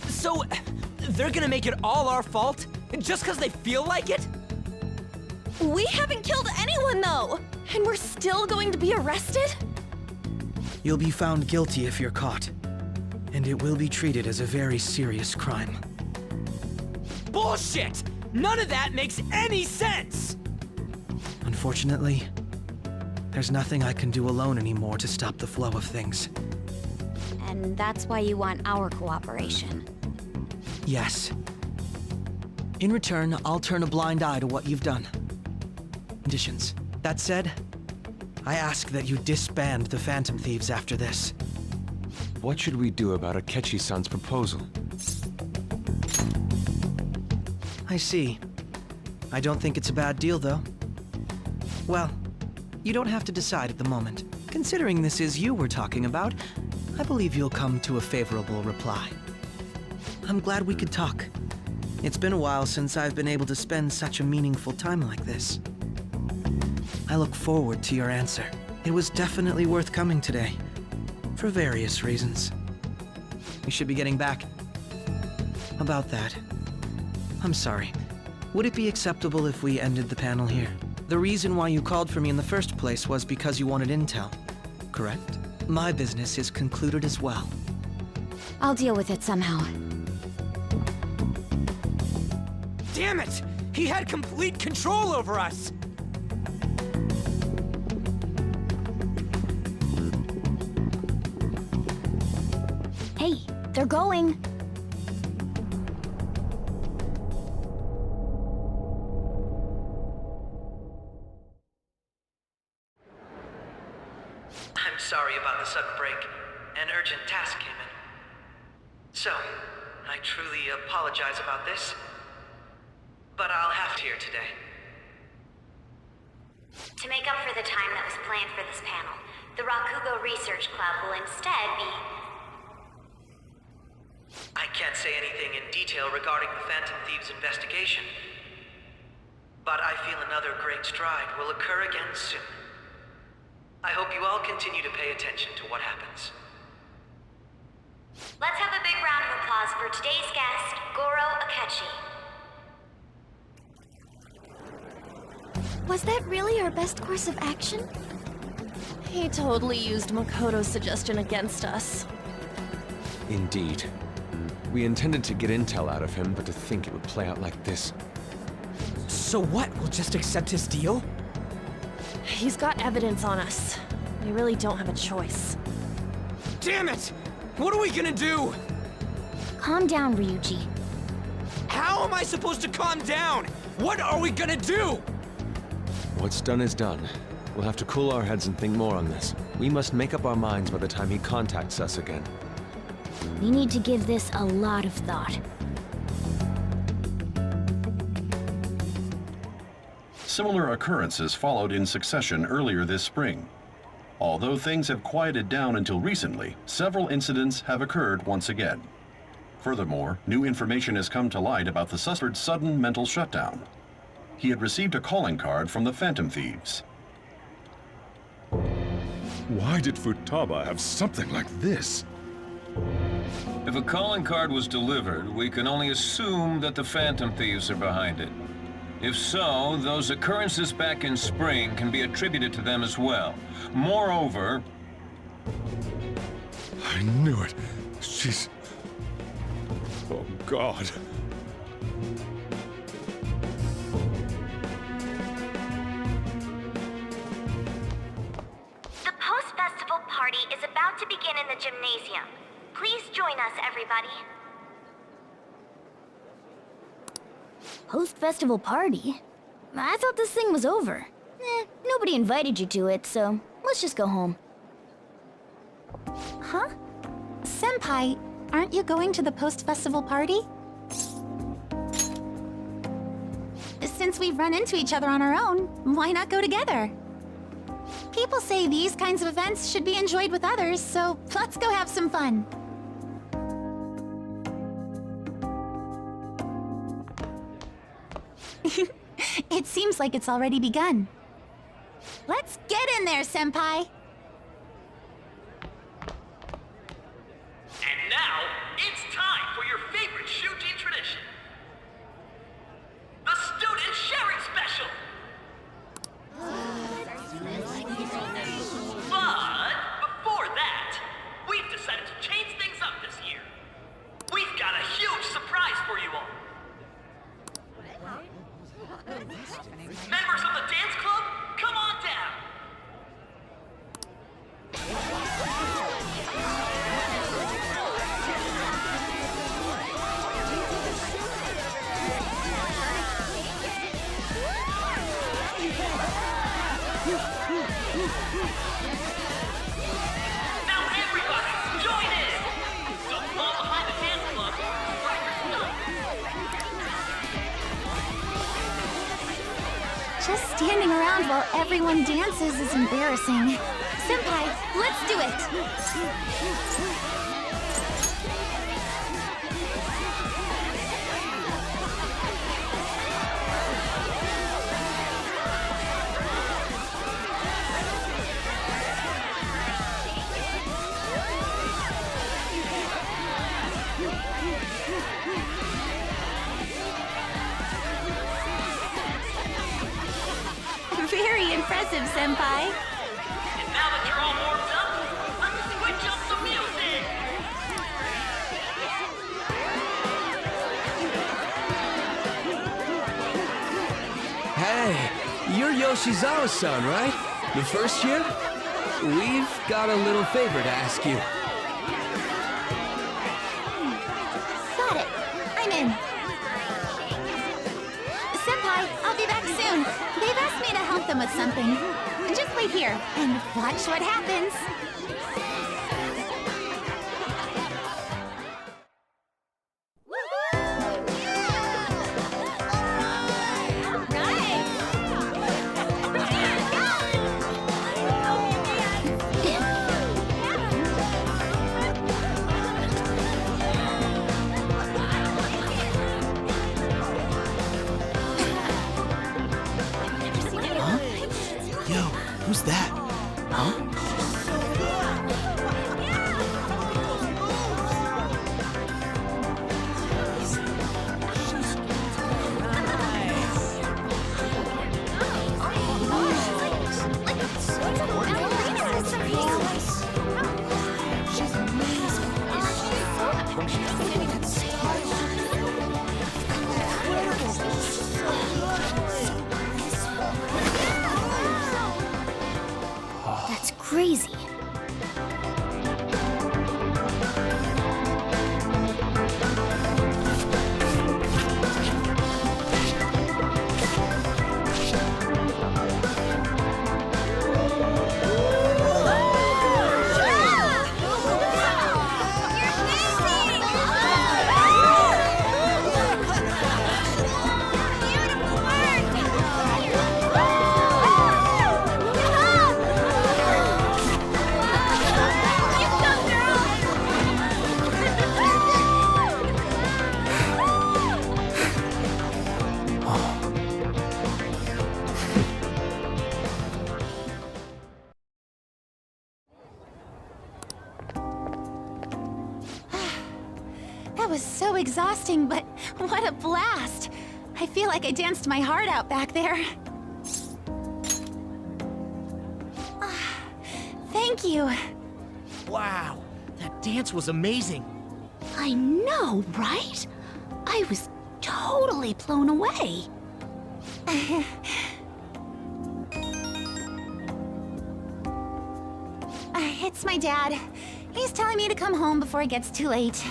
Speaker 9: So, they're gonna make it all our fault? Just because they feel like it?
Speaker 6: We haven't killed anyone, though! And we're still going to be arrested?
Speaker 7: You'll be found guilty if you're caught. And it will be treated as a very serious crime.
Speaker 4: Bullshit! None of that makes any sense!
Speaker 7: Unfortunately, there's nothing I can do alone anymore to stop the flow of things.
Speaker 5: And that's why you want our cooperation.
Speaker 7: Yes. In return, I'll turn a blind eye to what you've done. Conditions. That said, I ask that you disband the Phantom Thieves after this.
Speaker 10: What should we do about Akechi-san's proposal?
Speaker 7: I see. I don't think it's a bad deal, though. Well, you don't have to decide at the moment. Considering this is you we're talking about, I believe you'll come to a favorable reply. I'm glad we could talk. It's been a while since I've been able to spend such a meaningful time like this. I look forward to your answer. It was definitely worth coming today, for various reasons. We should be getting back. About that, I'm sorry. Would it be acceptable if we ended the panel here? The reason why you called for me in the first place was because you wanted intel, correct? My business is concluded as well.
Speaker 5: I'll deal with it somehow.
Speaker 4: Damn it! He had complete control over us!
Speaker 2: Hey, they're going.
Speaker 21: I'm sorry about the sudden break. An urgent task came in. So, I truly apologize about this. But I'll have to here today.
Speaker 8: To make up for the time that was planned for this panel, the Rakugo Research Club will instead be...
Speaker 21: I can't say anything in detail regarding the Phantom Thieves investigation. But I feel another great stride will occur again soon. I hope you all continue to pay attention to what happens.
Speaker 8: Let's have a big round of applause for today's guest, Goro Akechi.
Speaker 2: Was that really our best course of action?
Speaker 6: He totally used Makoto's suggestion against us.
Speaker 10: Indeed. We intended to get intel out of him, but to think it would play out like this.
Speaker 4: So what? We'll just accept his deal?
Speaker 6: He's got evidence on us. We really don't have a choice.
Speaker 4: Damn it! What are we gonna do?
Speaker 2: Calm down, Ryuji.
Speaker 4: How am I supposed to calm down? What are we gonna do?
Speaker 10: What's done is done. We'll have to cool our heads and think more on this. We must make up our minds by the time he contacts us again.
Speaker 2: We need to give this a lot of thought.
Speaker 15: Similar occurrences followed in succession earlier this spring. Although things have quieted down until recently, several incidents have occurred once again. Furthermore, new information has come to light about the suspect's sudden mental shutdown. He had received a calling card from the Phantom Thieves.
Speaker 14: Why did Futaba have something like this?
Speaker 22: If a calling card was delivered, we can only assume that the Phantom Thieves are behind it. If so, those occurrences back in spring can be attributed to them as well. Moreover...
Speaker 14: I knew it. She's... Oh, God.
Speaker 8: The post-festival party is about to begin in the gymnasium. Please join us, everybody.
Speaker 2: Post-festival party? I thought this thing was over. Nobody invited you to it, so let's just go home.
Speaker 23: Huh? Senpai, aren't you going to the post-festival party? Since we've run into each other on our own, why not go together? People say these kinds of events should be enjoyed with others, so let's go have some fun. It seems like it's already begun. Let's get in there, Senpai!
Speaker 21: And now, it's time for your favorite Shuji tradition. The Student Sharing Special! But before that,
Speaker 23: Just standing around while everyone dances is embarrassing. Senpai, let's do it! Very impressive, Senpai.
Speaker 21: And now that you're all warmed up, let's switch up the music!
Speaker 4: Hey, you're Yoshizawa-san, right? The first year? We've got a little favor to ask you.
Speaker 23: Got it. I'm in. Senpai, I'll be back soon. They've asked me to help them with something. Just wait here and watch what happens.
Speaker 3: Yo, who's that? Huh?
Speaker 2: That's crazy.
Speaker 23: That was so exhausting, but what a blast! I feel like I danced my heart out back there. Thank you.
Speaker 4: Wow, that dance was amazing.
Speaker 23: I know, right? I was totally blown away. It's my dad. He's telling me to come home before it gets too late.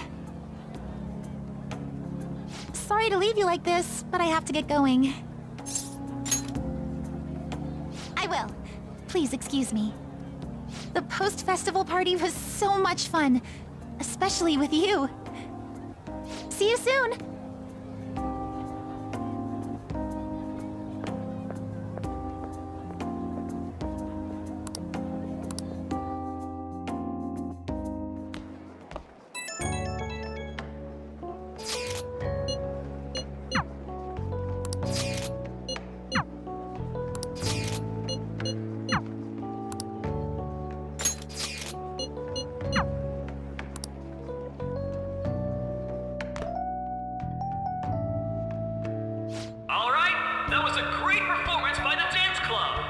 Speaker 23: Sorry to leave you like this, but I have to get going. I will. Please excuse me. The post-festival party was so much fun, especially with you. See you soon!
Speaker 21: That was a great performance by the dance club.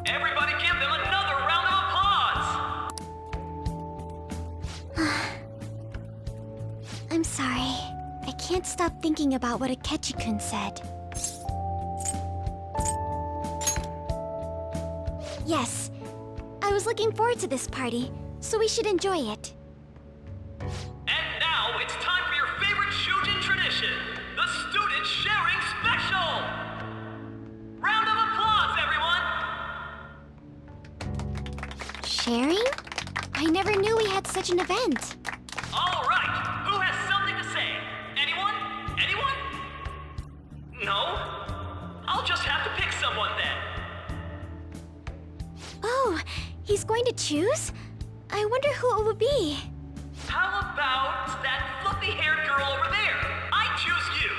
Speaker 21: Everybody give them another round of applause.
Speaker 2: I'm sorry. I can't stop thinking about what Akechi-kun said. Yes, I was looking forward to this party, so we should enjoy it.
Speaker 21: And now it's time for your favorite Shujin tradition, the Student Sharing Special! Round of applause, everyone!
Speaker 2: Sharing? I never knew we had such an event.
Speaker 21: All right, who has something to say? Anyone? Anyone? No? I'll just have to pick someone then!
Speaker 2: Oh, he's going to choose? I wonder who it would be.
Speaker 21: How about that fluffy-haired girl over there? I choose you!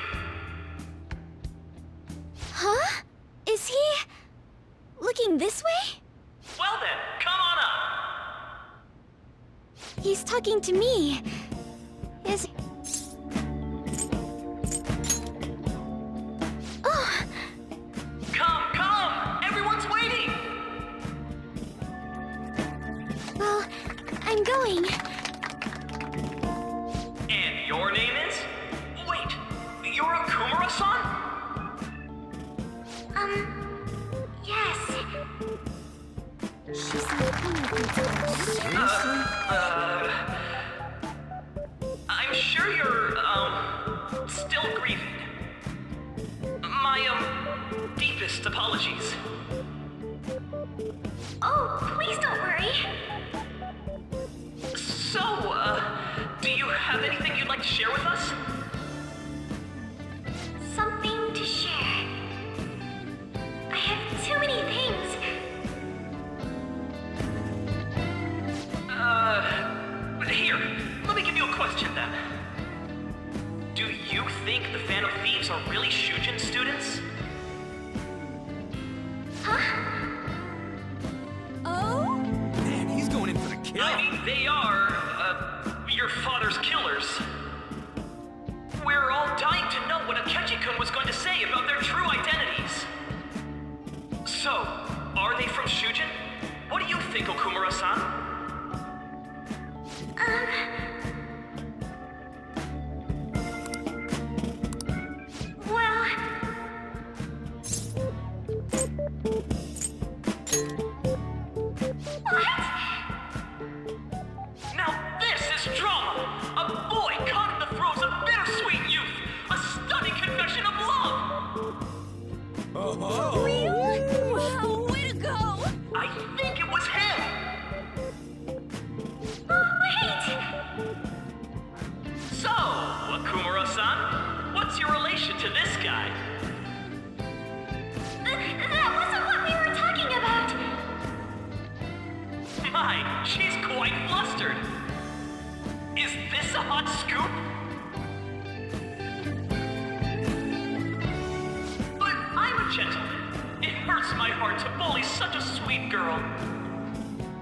Speaker 2: Huh? Is he... looking this way?
Speaker 21: Well then, come on up!
Speaker 2: He's talking to me. Is... Oh!
Speaker 21: Come! Everyone's waiting!
Speaker 2: Well, I'm going.
Speaker 21: And your name is? Wait, you're Okumura-san?
Speaker 8: Yes.
Speaker 21: Seriously? I'm sure you're, still grieving. My, deepest apologies.
Speaker 8: Oh, please don't worry.
Speaker 21: So, do you have anything you'd like to share with us?
Speaker 8: Something to share. I have too many things.
Speaker 21: Here, let me give you a question then. Do you think the Phantom Thieves are really Shujin students?
Speaker 8: Huh?
Speaker 21: Oh? Man, he's going in for the kill. I mean, they are, your father's killers. We're all dying to know what Akechi-kun was going to say about their true identities. So, are they from Shujin? What do you think, Okumura-san?
Speaker 8: Well... What?
Speaker 21: Now this is drama! A boy caught in the throes of bittersweet youth! A stunning confession of love!
Speaker 8: Real? Wow, way to go!
Speaker 21: I think it was him!
Speaker 8: Oh, wait!
Speaker 21: So, Okumura-san, what's your relation to this guy?
Speaker 8: That wasn't what we were talking about!
Speaker 21: My, she's quite flustered! Is this a hot scoop? But I'm a gentleman. It hurts my heart to bully such a sweet girl.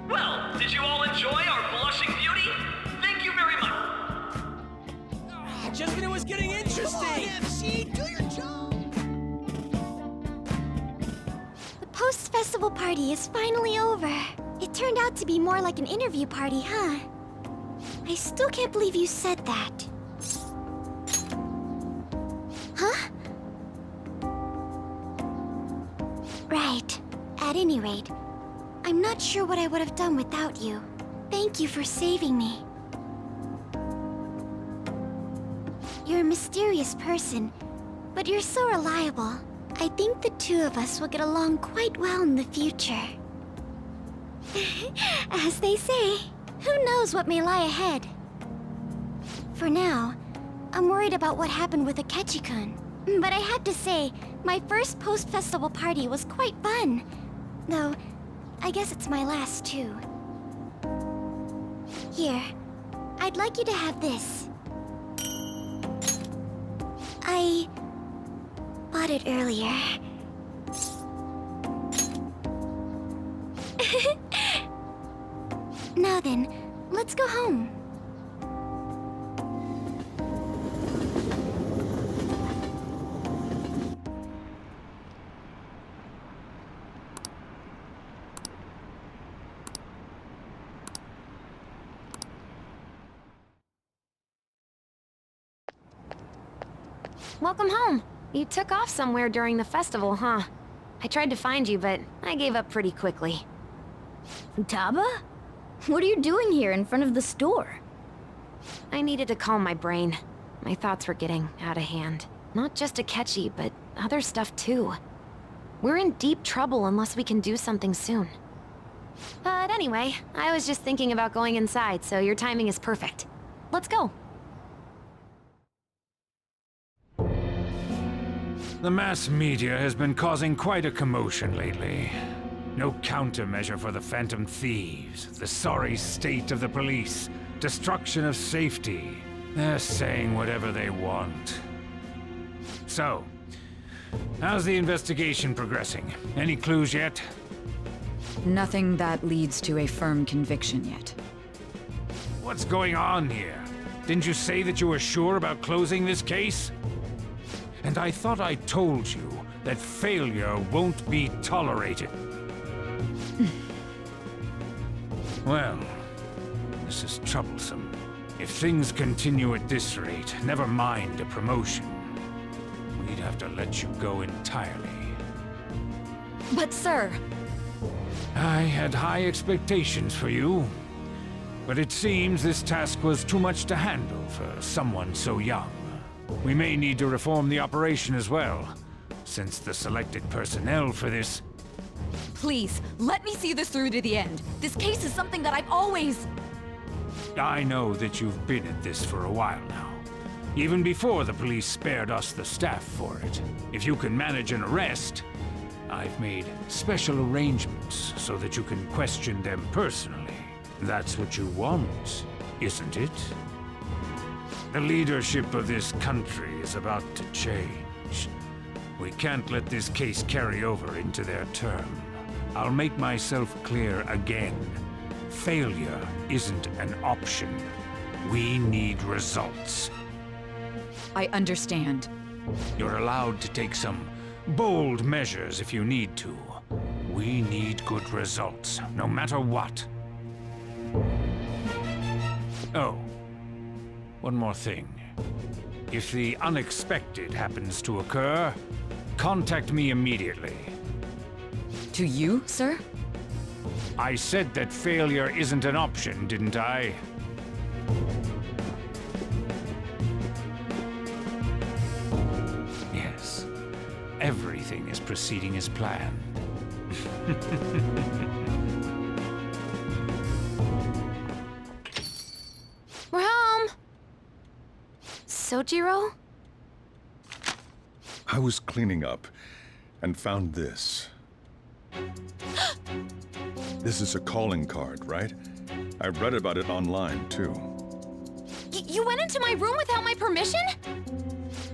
Speaker 21: Well, did you all enjoy our blushing beauty? Thank you very much.
Speaker 4: Just when it was getting interesting!
Speaker 2: MC, do your job! The post-festival party is finally over. It turned out to be more like an interview party, huh? I still can't believe you said that. Huh? Right. At any rate, I'm not sure what I would have done without you. Thank you for saving me. You're a mysterious person, but you're so reliable. I think the two of us will get along quite well in the future. As they say, who knows what may lie ahead? For now, I'm worried about what happened with Akechi-kun. But I have to say, my first post-festival party was quite fun. Though, I guess it's my last too. Here, I'd like you to have this. I bought it earlier. Now then, let's go home.
Speaker 6: Welcome home. You took off somewhere during the festival, huh? I tried to find you, but I gave up pretty quickly.
Speaker 2: Futaba? What are you doing here in front of the store?
Speaker 6: I needed to calm my brain. My thoughts were getting out of hand. Not just Akechi, but other stuff too. We're in deep trouble unless we can do something soon. But anyway, I was just thinking about going inside, so your timing is perfect. Let's go.
Speaker 11: The mass media has been causing quite a commotion lately. No countermeasure for the Phantom Thieves, the sorry state of the police, destruction of safety. They're saying whatever they want. So, how's the investigation progressing? Any clues yet?
Speaker 12: Nothing that leads to a firm conviction yet.
Speaker 11: What's going on here? Didn't you say that you were sure about closing this case? And I thought I told you that failure won't be tolerated. Well, this is troublesome. If things continue at this rate, never mind a promotion. We'd have to let you go entirely.
Speaker 12: But sir...
Speaker 11: I had high expectations for you. But it seems this task was too much to handle for someone so young. We may need to reform the operation as well, since the selected personnel for this...
Speaker 12: Please, let me see this through to the end. This case is something that I've always...
Speaker 11: I know that you've been at this for a while now. Even before the police spared us the staff for it. If you can manage an arrest, I've made special arrangements so that you can question them personally. That's what you want, isn't it? The leadership of this country is about to change. We can't let this case carry over into their term. I'll make myself clear again. Failure isn't an option. We need results.
Speaker 12: I understand.
Speaker 11: You're allowed to take some bold measures if you need to. We need good results, no matter what. Oh, one more thing. If the unexpected happens to occur, contact me immediately.
Speaker 12: To you, sir?
Speaker 11: I said that failure isn't an option, didn't I? Yes. Everything is proceeding as planned.
Speaker 6: We're home! Sojiro?
Speaker 14: I was cleaning up and found this. This is a calling card, right? I read about it online, too.
Speaker 5: You went into my room without my permission?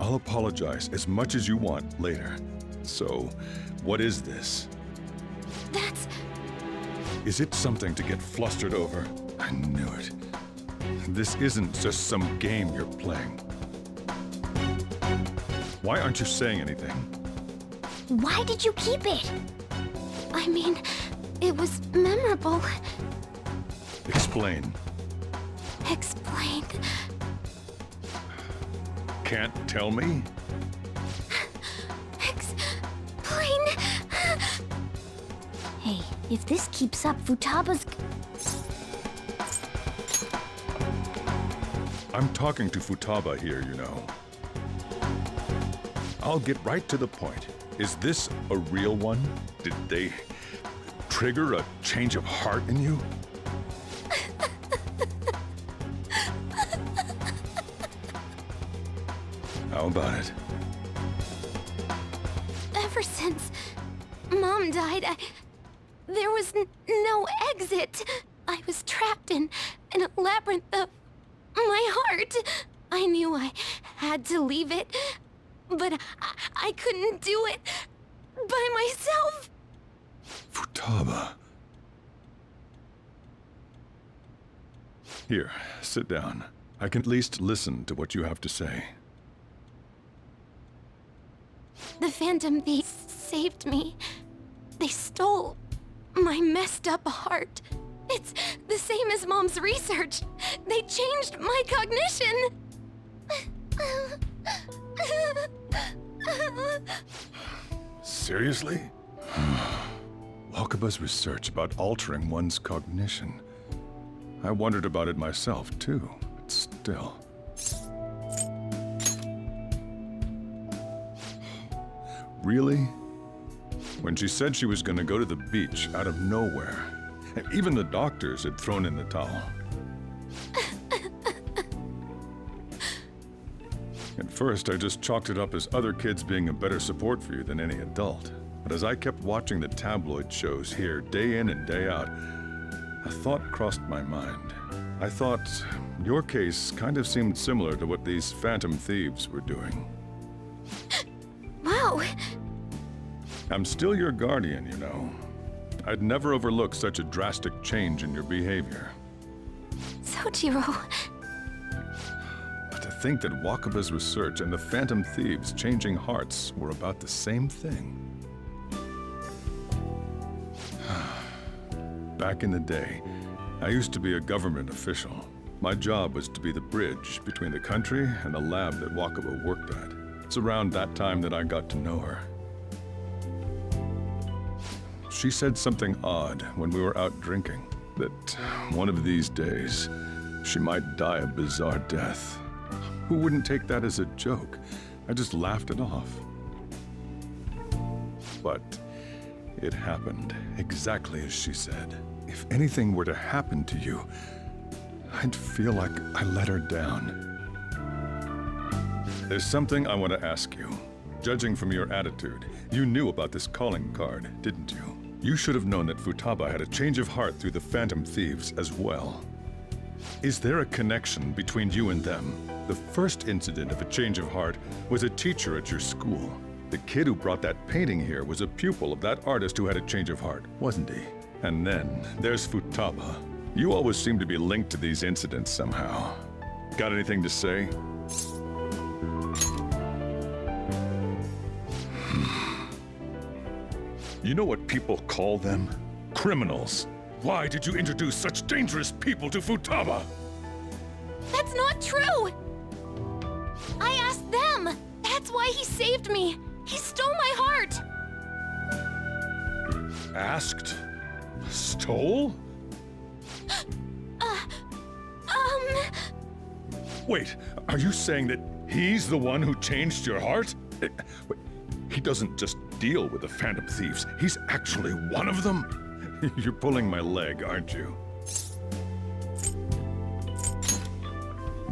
Speaker 14: I'll apologize as much as you want later. So, what is this?
Speaker 5: That's...
Speaker 14: Is it something to get flustered over? I knew it. This isn't just some game you're playing. Why aren't you saying anything?
Speaker 2: Why did you keep it? I mean, it was memorable.
Speaker 14: Explain.
Speaker 2: Explain.
Speaker 14: Can't tell me?
Speaker 2: Explain. Hey, if this keeps up, Futaba's...
Speaker 14: I'm talking to Futaba here, you know. I'll get right to the point. Is this a real one? Did they trigger a change of heart in you? How about it?
Speaker 2: Ever since Mom died, there was no exit. I was trapped in a labyrinth of my heart. I knew I had to leave it, but I couldn't do it by myself.
Speaker 14: Futaba. Here, sit down. I can at least listen to what you have to say.
Speaker 2: The Phantom Thieves saved me. They stole my messed up heart. It's the same as Mom's research. They changed my cognition.
Speaker 14: Seriously? Wakaba's research about altering one's cognition. I wondered about it myself, too, but still. Really? When she said she was gonna go to the beach out of nowhere, even the doctors had thrown in the towel. It At first, I just chalked it up as other kids being a better support for you than any adult. But as I kept watching the tabloid shows here, day in and day out, a thought crossed my mind. I thought your case kind of seemed similar to what these Phantom Thieves were doing.
Speaker 2: Wow!
Speaker 14: I'm still your guardian, you know. I'd never overlook such a drastic change in your behavior.
Speaker 2: Sojiro...
Speaker 14: But to think that Wakaba's research and the Phantom Thieves' changing hearts were about the same thing. Back in the day, I used to be a government official. My job was to be the bridge between the country and the lab that Wakaba worked at. It's around that time that I got to know her. She said something odd when we were out drinking, that one of these days, she might die a bizarre death. Who wouldn't take that as a joke? I just laughed it off. But it happened exactly as she said. If anything were to happen to you, I'd feel like I let her down. There's something I want to ask you. Judging from your attitude, you knew about this calling card, didn't you? You should have known that Futaba had a change of heart through the Phantom Thieves as well. Is there a connection between you and them? The first incident of a change of heart was a teacher at your school. The kid who brought that painting here was a pupil of that artist who had a change of heart, wasn't he? And then there's Futaba. You always seem to be linked to these incidents somehow. Got anything to say? You know what people call them? Criminals. Why did you introduce such dangerous people to Futaba?
Speaker 2: That's not true! I asked them! That's why he saved me! He stole my heart!
Speaker 14: Asked? Stole? Wait, are you saying that he's the one who changed your heart? Wait, he doesn't just deal with the Phantom Thieves, he's actually one of them? You're pulling my leg, aren't you?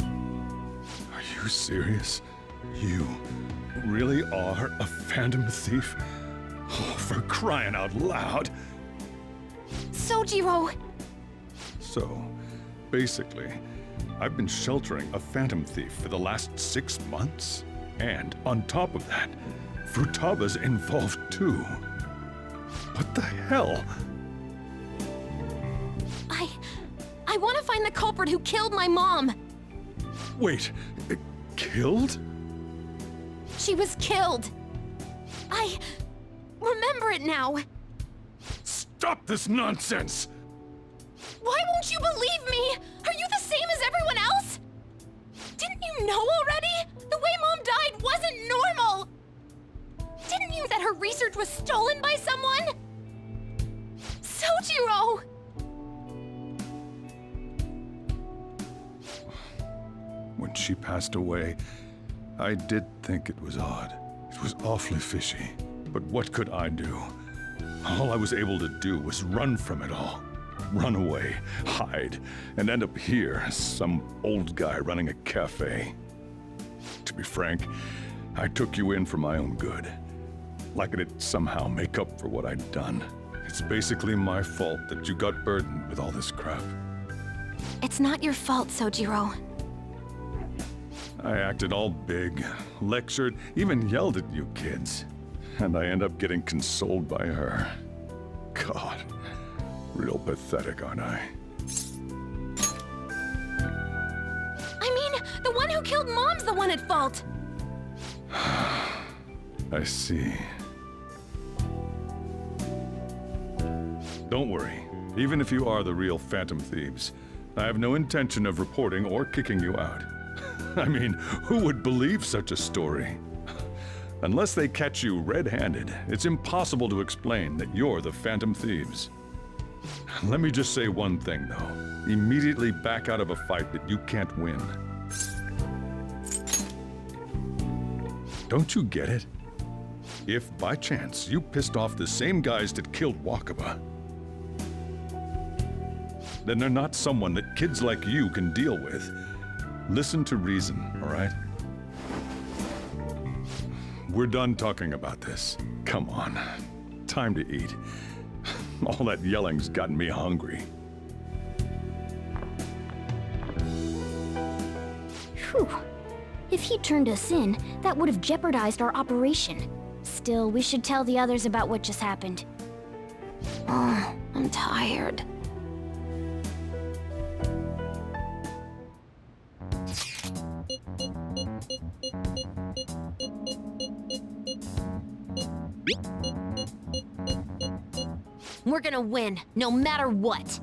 Speaker 14: Are you serious? You really are a Phantom Thief? Oh, for crying out loud!
Speaker 2: Sojiro!
Speaker 14: So, basically, I've been sheltering a Phantom Thief for the last 6 months. And on top of that, Futaba's involved too. What the hell?
Speaker 2: I want to find the culprit who killed my mom!
Speaker 14: Wait, killed?
Speaker 2: She was killed! I remember it now!
Speaker 14: Stop this nonsense!
Speaker 2: Why won't you believe me? Are you the same as everyone else? Didn't you know already? The way Mom died wasn't normal! Didn't you know that her research was stolen by someone? Sojiro!
Speaker 14: When she passed away, I did think it was odd. It was awfully fishy. But what could I do? All I was able to do was run from it all. Run away, hide, and end up here as some old guy running a cafe. To be frank, I took you in for my own good. Like it'd somehow make up for what I'd done. It's basically my fault that you got burdened with all this crap.
Speaker 2: It's not your fault, Sojiro.
Speaker 14: I acted all big, lectured, even yelled at you kids. And I end up getting consoled by her. God, real pathetic, aren't I?
Speaker 2: I mean, the one who killed Mom's the one at fault!
Speaker 14: I see. Don't worry. Even if you are the real Phantom Thieves, I have no intention of reporting or kicking you out. I mean, who would believe such a story? Unless they catch you red-handed, it's impossible to explain that you're the Phantom Thieves. Let me just say one thing, though. Immediately back out of a fight that you can't win. Don't you get it? If, by chance, you pissed off the same guys that killed Wakaba, then they're not someone that kids like you can deal with. Listen to reason, all right? we're done talking about this. Come on. Time to eat. All that yelling's gotten me hungry.
Speaker 2: Whew. If he turned us in, that would have jeopardized our operation. Still, we should tell the others about what just happened.
Speaker 6: Oh, I'm tired.
Speaker 5: We're gonna win, no matter what.